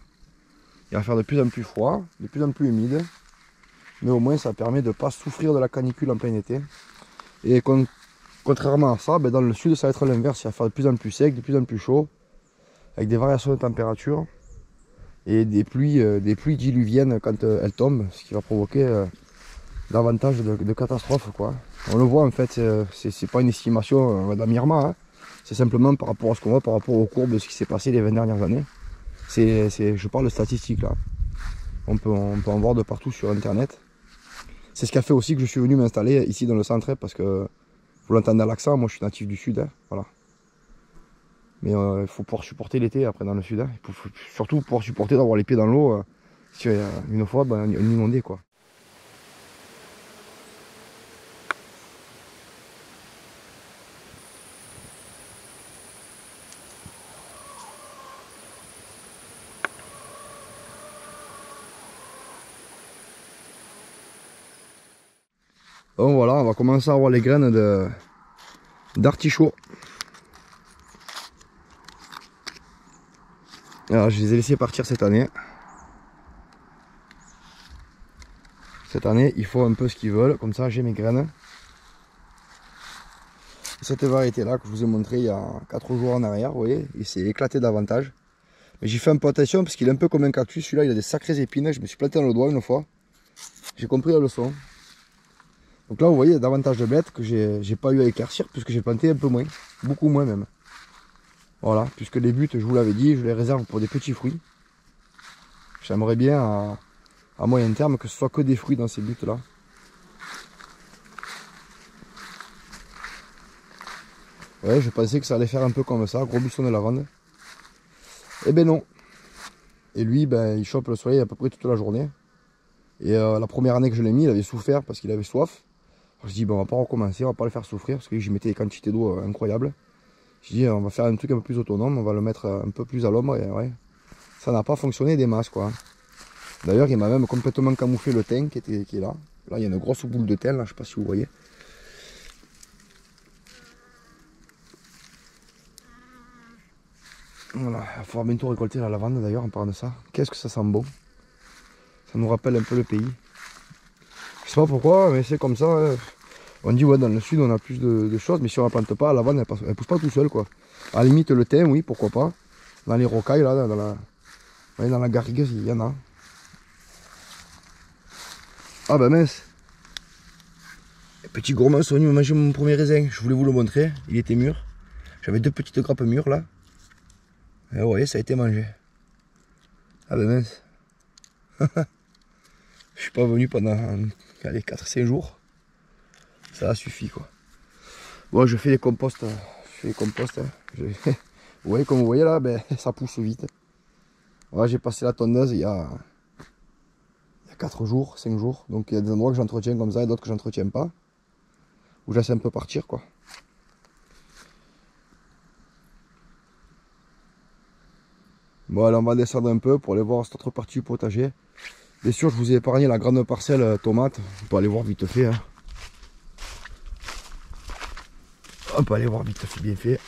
Il va faire de plus en plus froid, de plus en plus humide. Mais au moins, ça permet de ne pas souffrir de la canicule en plein été. Et contrairement à ça, ben, dans le sud, ça va être l'inverse. Il va faire de plus en plus sec, de plus en plus chaud, avec des variations de température. Et des pluies diluviennes quand elles tombent, ce qui va provoquer davantage de catastrophes quoi. On le voit en fait, c'est pas une estimation d'Amirma, hein. C'est simplement par rapport à ce qu'on voit, par rapport aux courbes de ce qui s'est passé les 20 dernières années. Je parle de statistiques là. On peut en voir de partout sur internet. C'est ce qui a fait aussi que je suis venu m'installer ici dans le centre, parce que vous l'entendez à l'accent, moi je suis natif du sud, hein, voilà. Mais il faut pouvoir supporter l'été après dans le sud. Hein. Il faut surtout pouvoir supporter d'avoir les pieds dans l'eau. Si une fois, ben, on est inondé quoi. Donc voilà, on va commencer à avoir les graines d'artichaut. Alors je les ai laissés partir cette année. Cette année, il faut un peu ce qu'ils veulent, comme ça j'ai mes graines. Cette variété là que je vous ai montré il y a 4 jours en arrière, vous voyez, il s'est éclaté davantage. Mais j'ai fait un peu attention parce qu'il est un peu comme un cactus, celui-là il a des sacrées épines, je me suis planté dans le doigt une fois. J'ai compris la leçon. Donc là vous voyez, il y a davantage de bêtes que j'ai pas eu à éclaircir puisque j'ai planté un peu moins, beaucoup moins même. Voilà, puisque les buts, je vous l'avais dit, je les réserve pour des petits fruits. J'aimerais bien à moyen terme que ce soit que des fruits dans ces buts là. Ouais, je pensais que ça allait faire un peu comme ça, gros buisson de lavande. Eh ben non. Et lui, ben, il chope le soleil à peu près toute la journée. Et la première année que je l'ai mis, il avait souffert parce qu'il avait soif. Alors, je dis, ben, on va pas recommencer, on va pas le faire souffrir parce que j'y mettais des quantités d'eau incroyables. Je dis, on va faire un truc un peu plus autonome, on va le mettre un peu plus à l'ombre. Et ouais, ça n'a pas fonctionné des masses quoi. D'ailleurs, il m'a même complètement camouflé le thym qui est là. Là, il y a une grosse boule de thym, là, je sais pas si vous voyez. Voilà, il va falloir bientôt récolter la lavande d'ailleurs en parlant de ça. Qu'est-ce que ça sent bon. Ça nous rappelle un peu le pays. Je sais pas pourquoi, mais c'est comme ça. Hein. On dit ouais dans le sud on a plus de choses, mais si on la plante pas, la lavande elle pousse pas tout seul quoi. À la limite le thym, oui, pourquoi pas. Dans les rocailles là, dans la garrigue, il y en a. Ah bah mince. Les petits gourmands sont venus manger mon premier raisin. Je voulais vous le montrer, il était mûr. J'avais 2 petites grappes mûres là. Et vous voyez, ça a été mangé. Ah ben mince. Je suis pas venu pendant 4-5 jours. Ça suffit quoi. Bon, je fais les composts. Je fais les composts. Vous voyez, comme vous voyez là, ben, ça pousse vite. Voilà, j'ai passé la tondeuse il y a 4 jours, 5 jours. Donc il y a des endroits que j'entretiens comme ça et d'autres que j'entretiens pas. Où je laisse un peu partir quoi. Bon, allez, on va descendre un peu pour aller voir cette autre partie du potager. Bien sûr, je vous ai épargné la grande parcelle tomate. On peut aller voir vite fait. Hein. On peut aller voir vite fait, bien fait.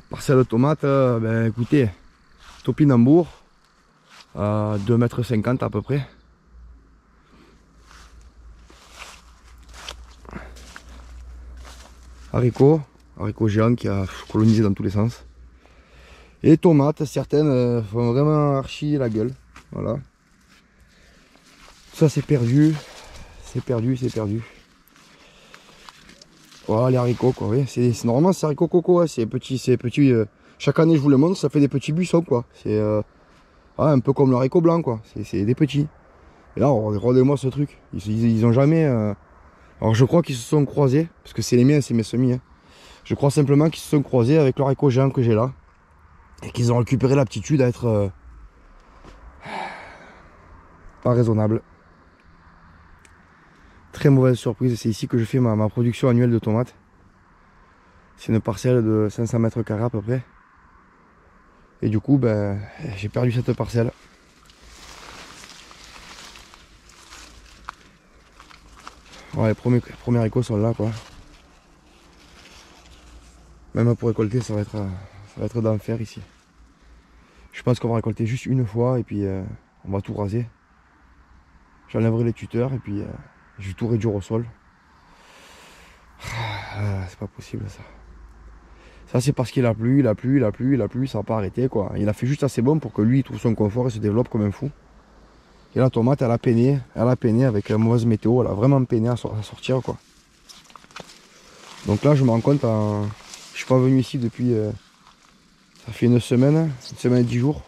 Parcelle tomate, ben écoutez, topinambour, 2,50 m à peu près. Haricots géants qui a colonisé dans tous les sens. Et tomates, certaines font vraiment archi la gueule. Voilà. Ça c'est perdu. C'est perdu. Voilà les haricots quoi. Oui. Normalement c'est haricots coco, hein. C'est petit. Chaque année je vous le montre, ça fait des petits buissons quoi. C'est un peu comme le haricot blanc quoi. C'est des petits. Et là, regardez-moi ce truc. Ils ont jamais. Alors je crois qu'ils se sont croisés, parce que c'est les miens, c'est mes semis. Hein. Je crois simplement qu'ils se sont croisés avec le haricot géant que j'ai là. Et qu'ils ont récupéré l'aptitude à être pas raisonnable. Très mauvaise surprise, c'est ici que je fais ma production annuelle de tomates. C'est une parcelle de 500 mètres carrés à peu près. Et du coup, ben, j'ai perdu cette parcelle. Ouais, les premiers haricots sont là quoi. Même pour récolter, ça va être d'enfer ici. Je pense qu'on va récolter juste une fois et puis on va tout raser. J'enlèverai les tuteurs et puis je vais tout réduire au sol. C'est pas possible ça. Ça c'est parce qu'il a plu, ça n'a pas arrêté quoi. Il a fait juste assez bon pour que lui il trouve son confort et se développe comme un fou. Et la tomate elle a peiné avec la mauvaise météo, elle a vraiment peiné à sortir quoi. Donc là je me rends compte, je suis pas venu ici depuis, ça fait une semaine et 10 jours.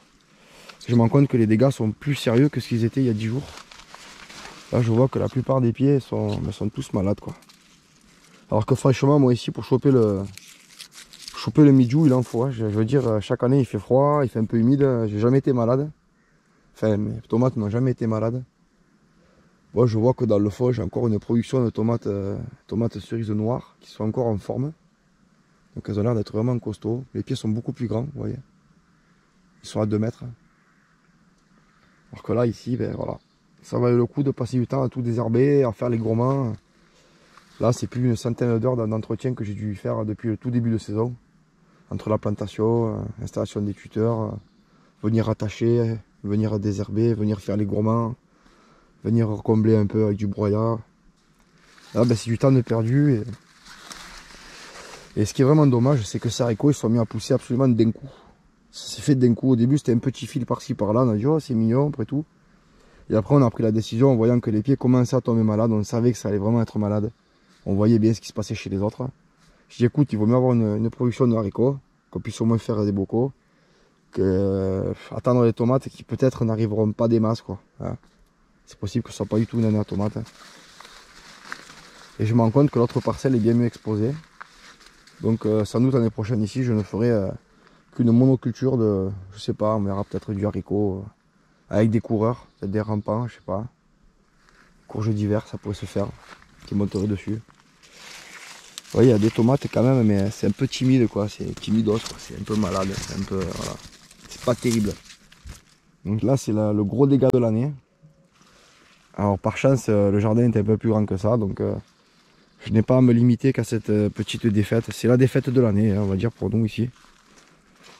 Je me rends compte que les dégâts sont plus sérieux que ce qu'ils étaient il y a 10 jours. Là je vois que la plupart des pieds sont tous malades quoi. Alors que franchement moi ici pour choper le mildiou il en faut. Hein. Je veux dire chaque année il fait froid, il fait un peu humide, j'ai jamais été malade. Enfin mes tomates n'ont jamais été malades. Moi je vois que dans le fond j'ai encore une production de tomates cerises noires qui sont encore en forme. Donc elles ont l'air d'être vraiment costauds. Les pieds sont beaucoup plus grands, vous voyez. Ils sont à 2 mètres. Alors que là ici, ben voilà. Ça valait le coup de passer du temps à tout désherber, à faire les gourmands. Là c'est plus une centaine d'heures d'entretien que j'ai dû faire depuis le tout début de saison. Entre la plantation, l'installation des tuteurs, venir attacher, venir désherber, venir faire les gourmands, venir combler un peu avec du broyat. Là ben, c'est du temps de perdu. Et ce qui est vraiment dommage, c'est que ces haricots ils sont mis à pousser absolument d'un coup. Ça s'est fait d'un coup. Au début c'était un petit fil par-ci par-là, on a dit oh c'est mignon après tout. Et après on a pris la décision en voyant que les pieds commençaient à tomber malades, on savait que ça allait vraiment être malade. On voyait bien ce qui se passait chez les autres. Je dis écoute, il vaut mieux avoir une production de haricots, qu'on puisse au moins faire des bocaux, que attendre les tomates qui peut-être n'arriveront pas des masses quoi. Hein. C'est possible que ce soit pas du tout une année à tomates. Hein. Et je me rends compte que l'autre parcelle est bien mieux exposée. Donc sans doute l'année prochaine ici je ne ferai qu'une monoculture de, je sais pas, on verra peut-être du haricot avec des coureurs, peut-être des rampants, je sais pas. Courges d'hiver ça pourrait se faire, qui monteraient dessus. Oui, il y a des tomates quand même, mais c'est un peu timide quoi, c'est timidos, c'est un peu malade, c'est un peu, voilà. C'est pas terrible. Donc là c'est le gros dégât de l'année. Alors par chance le jardin est un peu plus grand que ça, donc je n'ai pas à me limiter qu'à cette petite défaite. C'est la défaite de l'année, hein, on va dire pour nous ici.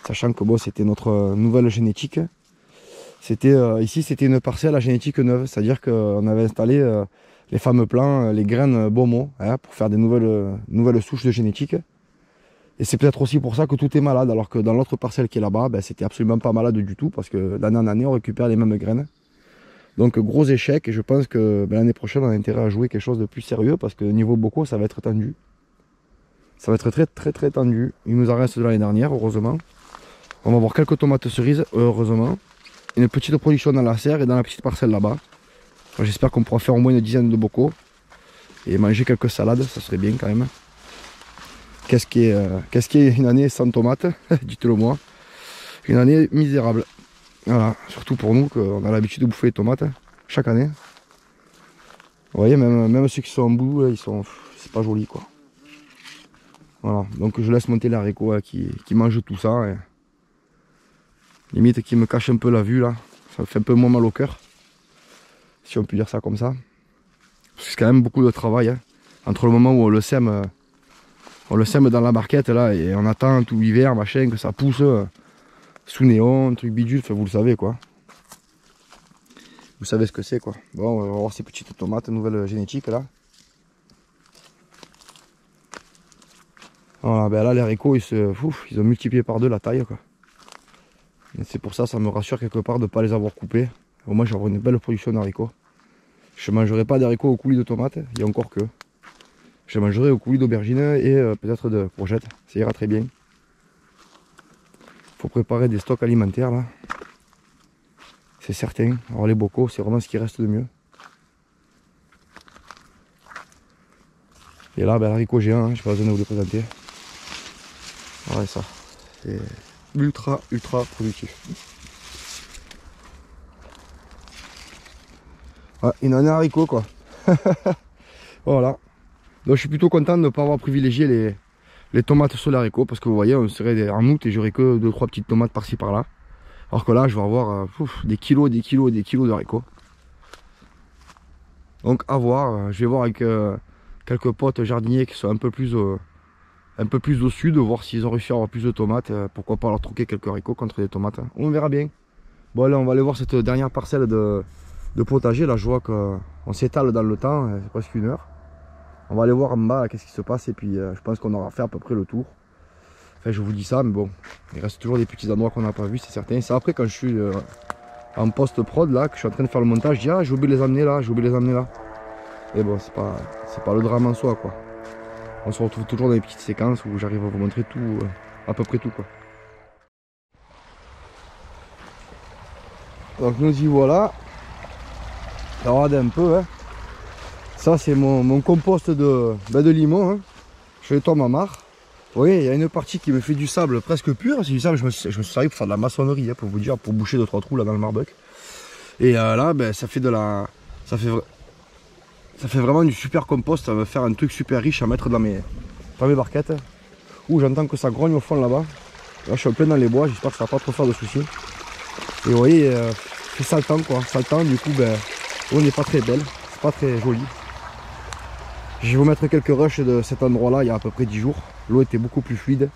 Sachant que bon, c'était notre nouvelle génétique. Ici c'était une parcelle à génétique neuve, c'est-à-dire qu'on avait installé les fameux plants, les graines Bomo, hein, pour faire des nouvelles souches de génétique. Et c'est peut-être aussi pour ça que tout est malade, alors que dans l'autre parcelle qui est là-bas, ben, c'était absolument pas malade du tout, parce que d'année en année on récupère les mêmes graines. Donc gros échec, et je pense que ben, l'année prochaine on a intérêt à jouer quelque chose de plus sérieux, parce que niveau bocaux ça va être tendu. Ça va être très tendu. Il nous en reste de l'année dernière, heureusement. On va avoir quelques tomates cerises, heureusement. Une petite production dans la serre et dans la petite parcelle là-bas. J'espère qu'on pourra faire au moins une dizaine de bocaux. Et manger quelques salades, ça serait bien quand même. Qu'est-ce qui est une année sans tomates? Dites-le moi. Une année misérable. Voilà, surtout pour nous, qu'on a l'habitude de bouffer les tomates chaque année. Vous voyez, même ceux qui sont en bout, ils sont, c'est pas joli quoi. Voilà, donc je laisse monter les haricots qui mangent tout ça. Et limite qui me cache un peu la vue là. Ça me fait un peu moins mal au cœur. Si on peut dire ça comme ça. C'est quand même beaucoup de travail. Hein. Entre le moment où on le sème dans la barquette là et on attend tout l'hiver, machin, que ça pousse sous néon, truc bidule, enfin, vous le savez quoi. Vous savez ce que c'est quoi. Bon, on va voir ces petites tomates, nouvelle génétique là. Voilà, ben là les haricots ils ont multiplié par 2 la taille quoi. C'est pour ça, ça me rassure quelque part de ne pas les avoir coupés. Au moins j'aurai une belle production d'haricots. Je ne mangerai pas d'haricots au coulis de tomates, il y a encore que. Je mangerai au coulis d'aubergines et peut-être de courgettes, ça ira très bien. Il faut préparer des stocks alimentaires là. C'est certain. Alors les bocaux, c'est vraiment ce qui reste de mieux. Et là, ben, l'haricot géant, hein, je n'ai pas besoin de vous le présenter. Ouais, ça, c'est ultra productif. Ouais, une année haricot quoi. Voilà. Donc je suis plutôt content de ne pas avoir privilégié les tomates sur les haricots parce que vous voyez, on serait en août et j'aurais que 2-3 petites tomates par-ci par-là. Alors que là, je vais avoir des kilos de haricots. Donc à voir, je vais voir avec quelques potes jardiniers qui sont un peu plus au sud, voir s'ils ont réussi à avoir plus de tomates. Pourquoi pas leur troquer quelques haricots contre des tomates. On verra bien. Bon là, on va aller voir cette dernière parcelle de potager. Là, je vois qu'on s'étale dans le temps, c'est presque 1 heure. On va aller voir en bas qu'est-ce qui se passe et puis je pense qu'on aura fait à peu près le tour. Enfin je vous dis ça mais bon, il reste toujours des petits endroits qu'on n'a pas vu, c'est certain. C'est après quand je suis en post-prod là, que je suis en train de faire le montage, je dis ah j'ai oublié de les amener là, j'ai oublié de les amener là. Et bon c'est pas le drame en soi quoi. On se retrouve toujours dans les petites séquences où j'arrive à vous montrer tout, à peu près tout quoi. Donc nous y voilà. Regardez un peu hein. Ça c'est mon compost de limon. Hein. Je les tombe à marre. Vous voyez, il y a une partie qui me fait du sable presque pur. C'est du sable, je me suis servi pour faire de la maçonnerie, hein, pour vous dire, pour boucher 2-3 trous là dans le marbuck. Et là, ben, ça fait vraiment du super compost. Ça va faire un truc super riche à mettre dans mes barquettes. Ouh, j'entends que ça grogne au fond là-bas. Là, je suis en plein dans les bois, j'espère que ça va pas trop faire de soucis. Et vous voyez, c'est saltant quoi, saltant, du coup, ben, l'eau n'est pas très belle, c'est pas très joli. Je vais vous mettre quelques rushs de cet endroit là il y a à peu près 10 jours. L'eau était beaucoup plus fluide.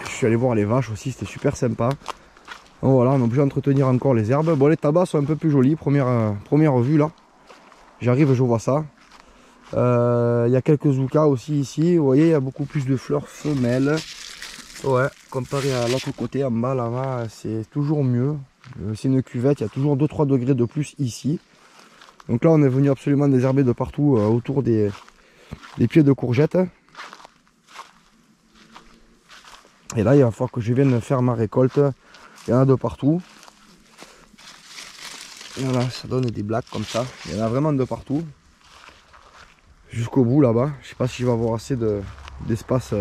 Je suis allé voir les vaches aussi, c'était super sympa. Donc voilà, on est obligé d'entretenir encore les herbes. Bon, les tabacs sont un peu plus jolis, première vue là. J'arrive, je vois ça. Il y a quelques zoukas aussi ici. Vous voyez, il y a beaucoup plus de fleurs femelles. Ouais, comparé à l'autre côté, en bas là-bas, c'est toujours mieux. C'est une cuvette, il y a toujours 2-3 degrés de plus ici. Donc là, on est venu absolument désherber de partout autour des pieds de courgettes. Et là, il va falloir que je vienne faire ma récolte. Il y en a de partout. Et voilà, ça donne des blagues comme ça. Il y en a vraiment de partout. Jusqu'au bout là-bas. Je sais pas si je vais avoir assez d'espace.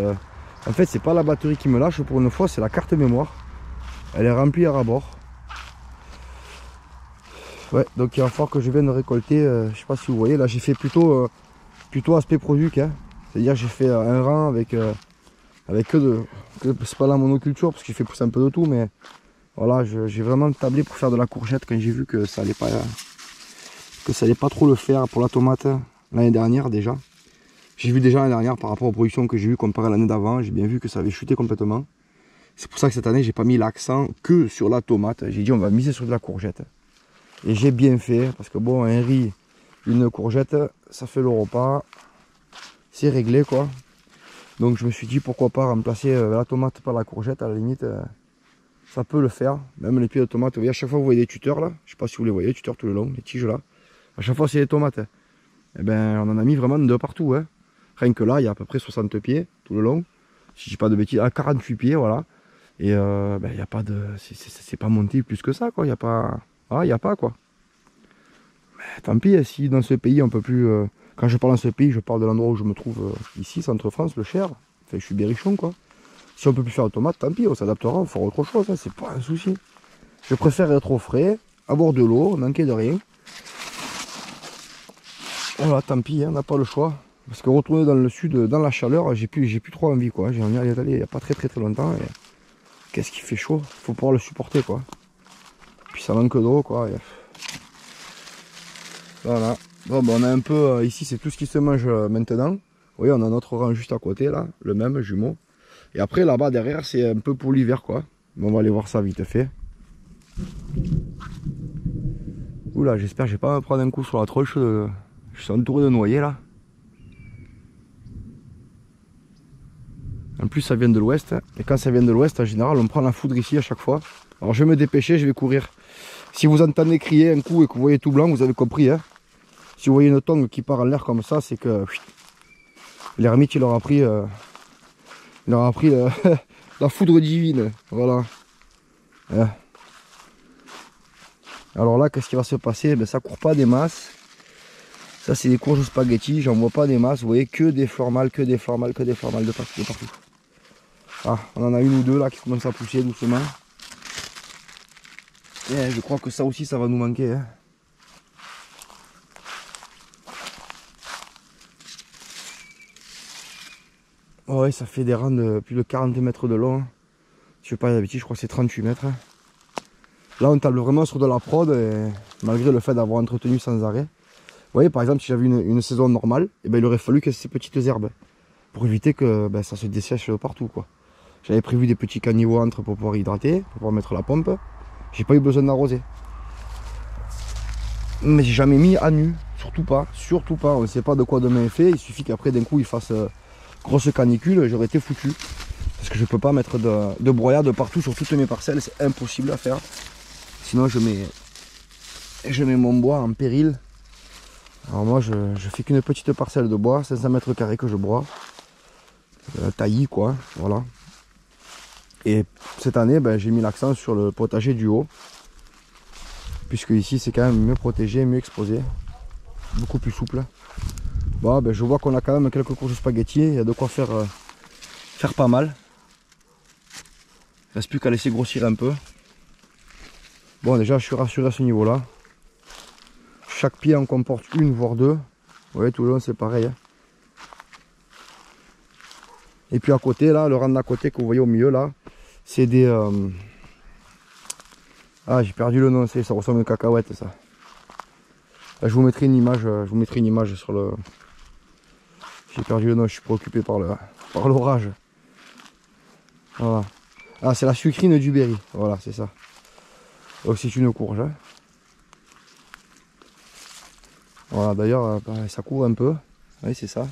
En fait, c'est pas la batterie qui me lâche pour une fois, c'est la carte mémoire. Elle est remplie à ras-bord. Ouais, donc il va falloir que je vienne récolter. Je sais pas si vous voyez, là j'ai fait plutôt aspect produit. Hein. C'est-à-dire j'ai fait un rang avec c'est pas la monoculture parce que j'ai fait pousser un peu de tout, mais voilà, j'ai vraiment tablé pour faire de la courgette quand j'ai vu que ça allait pas trop le faire pour la tomate l'année dernière déjà. J'ai vu déjà l'année dernière par rapport aux productions que j'ai eues comparé à l'année d'avant, j'ai bien vu que ça avait chuté complètement. C'est pour ça que cette année, j'ai pas mis l'accent que sur la tomate. J'ai dit on va miser sur de la courgette. Et j'ai bien fait, parce que bon, un riz, une courgette, ça fait le repas. C'est réglé quoi. Donc je me suis dit pourquoi pas remplacer la tomate par la courgette, à la limite, ça peut le faire. Même les pieds de tomates, vous voyez, à chaque fois vous voyez des tuteurs là, je sais pas si vous les voyez, les tuteurs tout le long, les tiges là. À chaque fois c'est des tomates. Et ben on en a mis vraiment de partout. Hein. Rien que là, il y a à peu près 60 pieds tout le long. Si je dis pas de bêtises, à 48 pieds, voilà. Et ben, y a pas de. C'est pas monté plus que ça, quoi. Il n'y a pas. Ah, il n'y a pas, quoi. Mais tant pis, si dans ce pays, on peut plus. Quand je parle dans ce pays, je parle de l'endroit où je me trouve ici, Centre-France, le Cher. Enfin, je suis berrichon, quoi. Si on peut plus faire de tomates, tant pis, on s'adaptera, on fera autre chose, hein, c'est pas un souci. Je préfère être au frais, avoir de l'eau, manquer de rien. Voilà, tant pis, hein, on n'a pas le choix. Parce que retourner dans le sud, dans la chaleur, j'ai plus trop envie, quoi. J'ai envie d'aller il n'y a pas très longtemps. Et... Qu'est-ce qui fait chaud, faut pouvoir le supporter, quoi. Puis ça manque d'eau, quoi. Et... Voilà. Bon, ben, on a un peu, ici c'est tout ce qui se mange maintenant. Vous voyez, on a notre rang juste à côté, là, le même, jumeau. Et après, là-bas, derrière, c'est un peu pour l'hiver, quoi. Bon, on va aller voir ça vite fait. Oula, j'espère que je vais pas me prendre un coup sur la tronche. Je suis entouré de noyers, là. En plus, ça vient de l'ouest. Et quand ça vient de l'ouest, en général, on prend la foudre ici à chaque fois. Alors, je vais me dépêcher, je vais courir. Si vous entendez crier un coup et que vous voyez tout blanc, vous avez compris, hein. Si vous voyez une tongue qui part en l'air comme ça, c'est que l'ermite, il leur a pris, la foudre divine. Voilà. Hein. Alors là, qu'est-ce qui va se passer? Ben, ça court pas des masses. Ça, c'est des courges spaghetti. J'en vois pas des masses. Vous voyez, que des fleurs mâles, que des fleurs mâles, que des fleurs mâles de partout, de partout. Ah, on en a une ou deux là qui commencent à pousser doucement. Et je crois que ça aussi, ça va nous manquer. Hein. Oh ouais, ça fait des rangs de plus de 40 mètres de long. Je sais pas d'habitude, je crois que c'est 38 mètres. Là, on table vraiment sur de la prod, et malgré le fait d'avoir entretenu sans arrêt. Vous voyez, par exemple, si j'avais une saison normale, et ben, il aurait fallu que ces petites herbes pour éviter que ben, ça se dessèche partout, quoi. J'avais prévu des petits caniveaux entre pour pouvoir hydrater, pour pouvoir mettre la pompe. J'ai pas eu besoin d'arroser. Mais j'ai jamais mis à nu, surtout pas, surtout pas. On ne sait pas de quoi demain est fait. Il suffit qu'après d'un coup il fasse grosse canicule, j'aurais été foutu. Parce que je peux pas mettre de broyade partout sur toutes mes parcelles, c'est impossible à faire. Sinon je mets mon bois en péril. Alors moi je fais qu'une petite parcelle de bois, 500 mètres carrés que je broie. Taillis quoi, voilà. Et cette année ben, j'ai mis l'accent sur le potager du haut. Puisque ici c'est quand même mieux protégé, mieux exposé. Beaucoup plus souple. Bon ben, je vois qu'on a quand même quelques courges spaghetti, il y a de quoi faire pas mal. Il ne reste plus qu'à laisser grossir un peu. Bon déjà je suis rassuré à ce niveau là. Chaque pied en comporte une voire deux. Vous voyez tout le long c'est pareil. Hein. Et puis à côté là, le rang d'à côté que vous voyez au milieu là, c'est des... Ah j'ai perdu le nom, ça ressemble à une cacahuète ça. Là, je vous mettrai une image, sur le... J'ai perdu le nom, je suis préoccupé par l'orage. Voilà. Ah c'est la sucrine du Berry, voilà c'est ça. Donc c'est une courge. Hein. Voilà d'ailleurs ça court un peu. Oui c'est ça.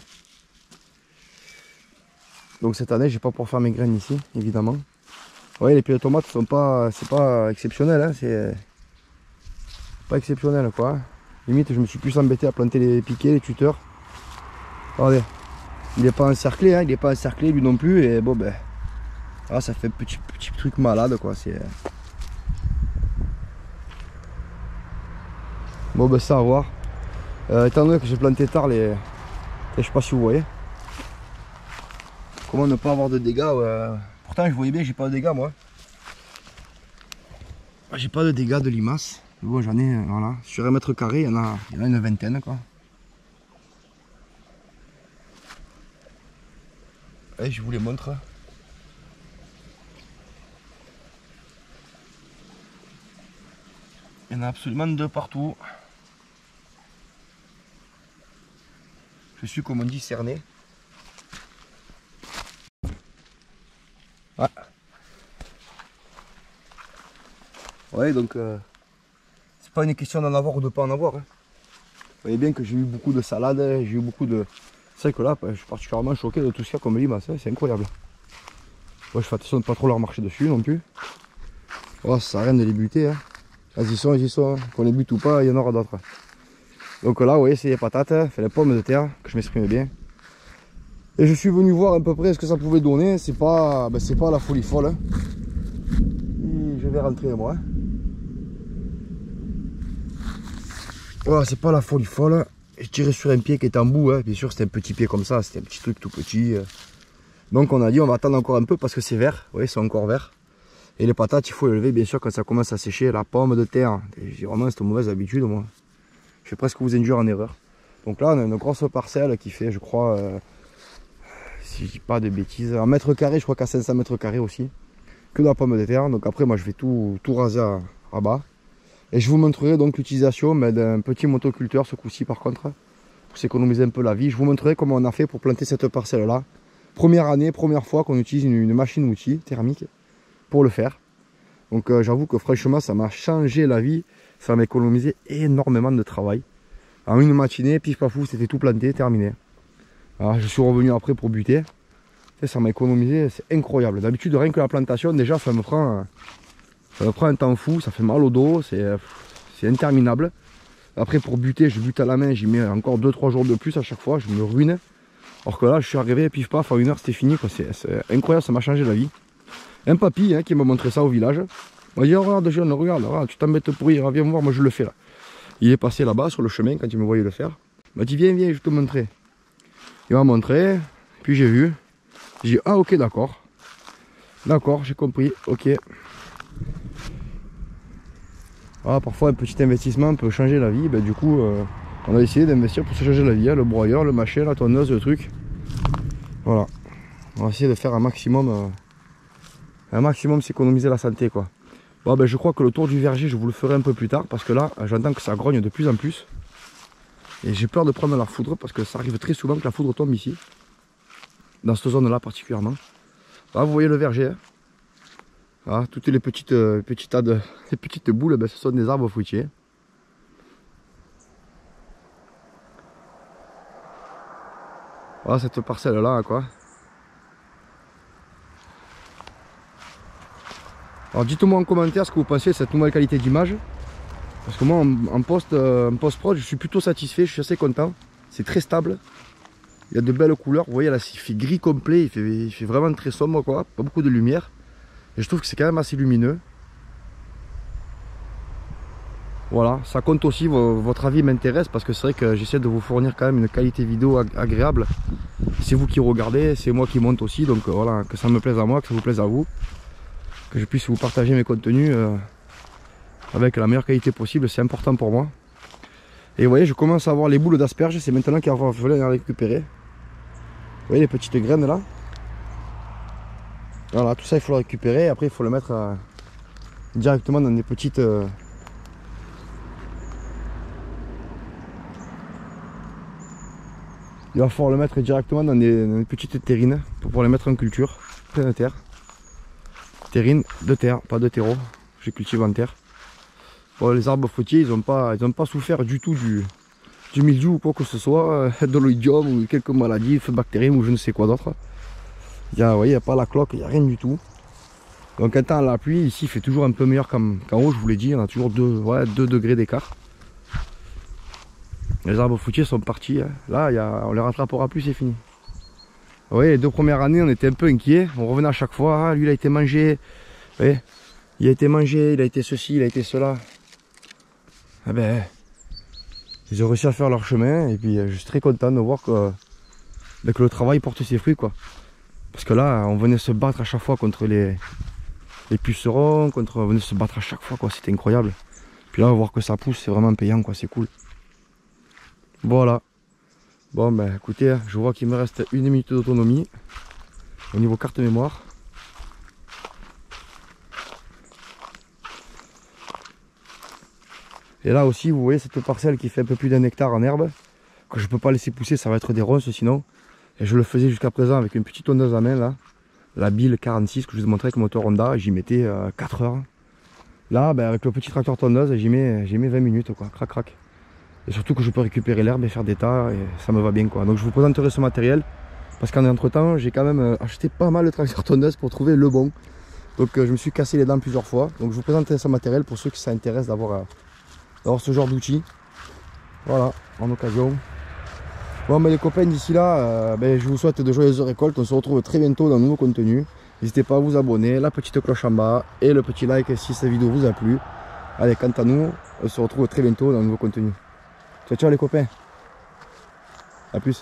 Donc cette année je vais pas pouvoir faire mes graines ici, évidemment. Vous voyez les pieds de tomates sont pas. C'est pas exceptionnel, hein, c'est pas exceptionnel quoi. Limite je me suis plus embêté à planter les piquets, les tuteurs. Regardez. Il n'est pas encerclé, hein, il n'est pas encerclé lui non plus et bon ben. Ah, ça fait petit truc malade quoi. C'est. Bon ben ça à voir. Étant donné que j'ai planté tard les. Je sais pas si vous voyez. Comment ne pas avoir de dégâts Pourtant je voyais bien que j'ai pas de dégâts moi. J'ai pas de dégâts de limaces. Bon j'en ai, voilà. Sur un mètre carré, il y en a une vingtaine quoi. Et je vous les montre. Il y en a absolument de partout. Je suis comme on dit cerné. Ouais, donc c'est pas une question d'en avoir ou de pas en avoir. Hein. Vous voyez bien que j'ai eu beaucoup de salades, j'ai eu beaucoup de... C'est vrai que là, je suis particulièrement choqué de tout ce qu'il y a comme limaces, hein, c'est incroyable. Ouais, je fais attention de ne pas trop leur marcher dessus non plus. Oh, ça sert à rien de les buter. Hein. Elles y sont, elles y sont. Hein. Qu'on les bute ou pas, il y en aura d'autres. Donc là, vous voyez, c'est les patates, c'est les pommes de terre, que je m'exprime bien. Et je suis venu voir à peu près ce que ça pouvait donner. C'est pas la folie folle. Hein. Et je vais rentrer moi. Hein. Voilà, c'est pas la folie folle. Je tirais sur un pied qui était en bout. Hein. Bien sûr, c'était un petit pied comme ça. C'était un petit truc tout petit. Donc on a dit, on va attendre encore un peu parce que c'est vert. Vous voyez, c'est encore vert. Et les patates, il faut les lever, bien sûr, quand ça commence à sécher. La pomme de terre. J'ai vraiment cette mauvaise habitude, moi. Je vais presque vous induire en erreur. Donc là, on a une grosse parcelle qui fait, je crois, si je dis pas de bêtises, 1 mètre carré, je crois qu'à 500 mètres carrés aussi. Que de la pomme de terre. Donc après, moi, je vais tout raser à bas. Et je vous montrerai donc l'utilisation d'un petit motoculteur, ce coup-ci, par contre, pour s'économiser un peu la vie. Je vous montrerai comment on a fait pour planter cette parcelle-là. Première année, première fois qu'on utilise une machine-outil thermique pour le faire. Donc j'avoue que franchement, ça m'a changé la vie. Ça m'a économisé énormément de travail. En une matinée, pif paf c'était tout planté, terminé. Alors, je suis revenu après pour buter. Et ça m'a économisé, c'est incroyable. D'habitude, rien que la plantation, déjà, ça me prend un temps fou, ça fait mal au dos, c'est interminable. Après, pour buter, je bute à la main, j'y mets encore 2-3 jours de plus à chaque fois, je me ruine. Alors que là, je suis arrivé, pif paf, en 1 heure, c'était fini. C'est incroyable, ça m'a changé la vie. Un papy hein, qui m'a montré ça au village. Il m'a dit, oh, regarde jeune, regarde, tu t'embêtes pour y, viens me voir, moi je le fais là. Il est passé là-bas sur le chemin quand il me voyait le faire. Il m'a dit, viens, viens, je te montrer. Il m'a montré, puis j'ai vu. J'ai dit, ah ok, d'accord. D'accord, j'ai compris, ok. Ah, parfois un petit investissement peut changer la vie. Ben, du coup, on a essayé d'investir pour se changer la vie. Hein, le broyeur, le machin, la tonneuse, le truc. Voilà. On va essayer de faire un maximum s'économiser la santé quoi. Bon ben je crois que le tour du verger je vous le ferai un peu plus tard parce que là j'entends que ça grogne de plus en plus. Et j'ai peur de prendre la foudre parce que ça arrive très souvent que la foudre tombe ici. Dans cette zone là particulièrement. Là vous voyez le verger. Hein. Là, toutes les petites tas de ces petites boules, ben, ce sont des arbres fruitiers. Voilà cette parcelle là quoi. Alors dites-moi en commentaire ce que vous pensez de cette nouvelle qualité d'image. Parce que moi en post-prod je suis plutôt satisfait, je suis assez content. C'est très stable. Il y a de belles couleurs. Vous voyez là il fait gris complet, il fait vraiment très sombre quoi. Pas beaucoup de lumière. Et je trouve que c'est quand même assez lumineux. Voilà, ça compte aussi, votre avis m'intéresse parce que c'est vrai que j'essaie de vous fournir quand même une qualité vidéo agréable. C'est vous qui regardez, c'est moi qui monte aussi. Donc voilà, que ça me plaise à moi, que ça vous plaise à vous. Que je puisse vous partager mes contenus avec la meilleure qualité possible, c'est important pour moi. Et vous voyez, je commence à avoir les boules d'asperges, c'est maintenant qu'il va falloir les récupérer. Vous voyez les petites graines là? Voilà, tout ça il faut le récupérer, après il faut le mettre directement dans des petites... Il va falloir le mettre directement dans des petites terrines pour pouvoir les mettre en culture, plein de terre. Terrine de terre, pas de terreau, je cultive en terre. Bon, les arbres fruitiers, ils n'ont pas souffert du tout du mildiou ou quoi que ce soit, de l'oïdium ou quelques maladies, bactéries ou je ne sais quoi d'autre. Vous voyez, il n'y a pas la cloque, il n'y a rien du tout. Donc un temps à la pluie, ici il fait toujours un peu meilleur qu'en haut, je vous l'ai dit, on a toujours 2 degrés d'écart. Les arbres fruitiers sont partis, hein. Là on les rattrapera plus, c'est fini. Oui, les 2 premières années, on était un peu inquiets. On revenait à chaque fois. Ah, lui, il a été mangé. Vous voyez, il a été mangé, il a été ceci, il a été cela. Eh ben, ils ont réussi à faire leur chemin. Et puis, je suis très content de voir que le travail porte ses fruits, quoi. Parce que là, on venait se battre à chaque fois contre les pucerons. On venait se battre à chaque fois, quoi. C'était incroyable. Puis là, voir que ça pousse, c'est vraiment payant, quoi. C'est cool. Voilà. Bon ben écoutez, je vois qu'il me reste 1 minute d'autonomie au niveau carte mémoire. Et là aussi vous voyez cette parcelle qui fait un peu plus d'1 hectare en herbe, que je ne peux pas laisser pousser, ça va être des ronces sinon. Et je le faisais jusqu'à présent avec une petite tondeuse à main là, la Bill 46 que je vous ai montré avec moteur Honda, j'y mettais 4 heures. Là, ben, avec le petit tracteur tondeuse, j'y mets 20 minutes, quoi, crac crac. Et surtout que je peux récupérer l'herbe et faire des tas, et ça me va bien, quoi. Donc je vous présenterai ce matériel, parce qu'en entre-temps, j'ai quand même acheté pas mal de tracteurs tondeuses pour trouver le bon. Donc je me suis cassé les dents plusieurs fois. Donc je vous présenterai ce matériel pour ceux qui s'intéressent d'avoir ce genre d'outils. Voilà, en occasion. Bon, mais les copains, d'ici là, ben, je vous souhaite de joyeuses récoltes. On se retrouve très bientôt dans un nouveau contenu. N'hésitez pas à vous abonner, la petite cloche en bas et le petit like si cette vidéo vous a plu. Allez, quant à nous, on se retrouve très bientôt dans un nouveau contenu. Ciao, ciao les copains. A plus.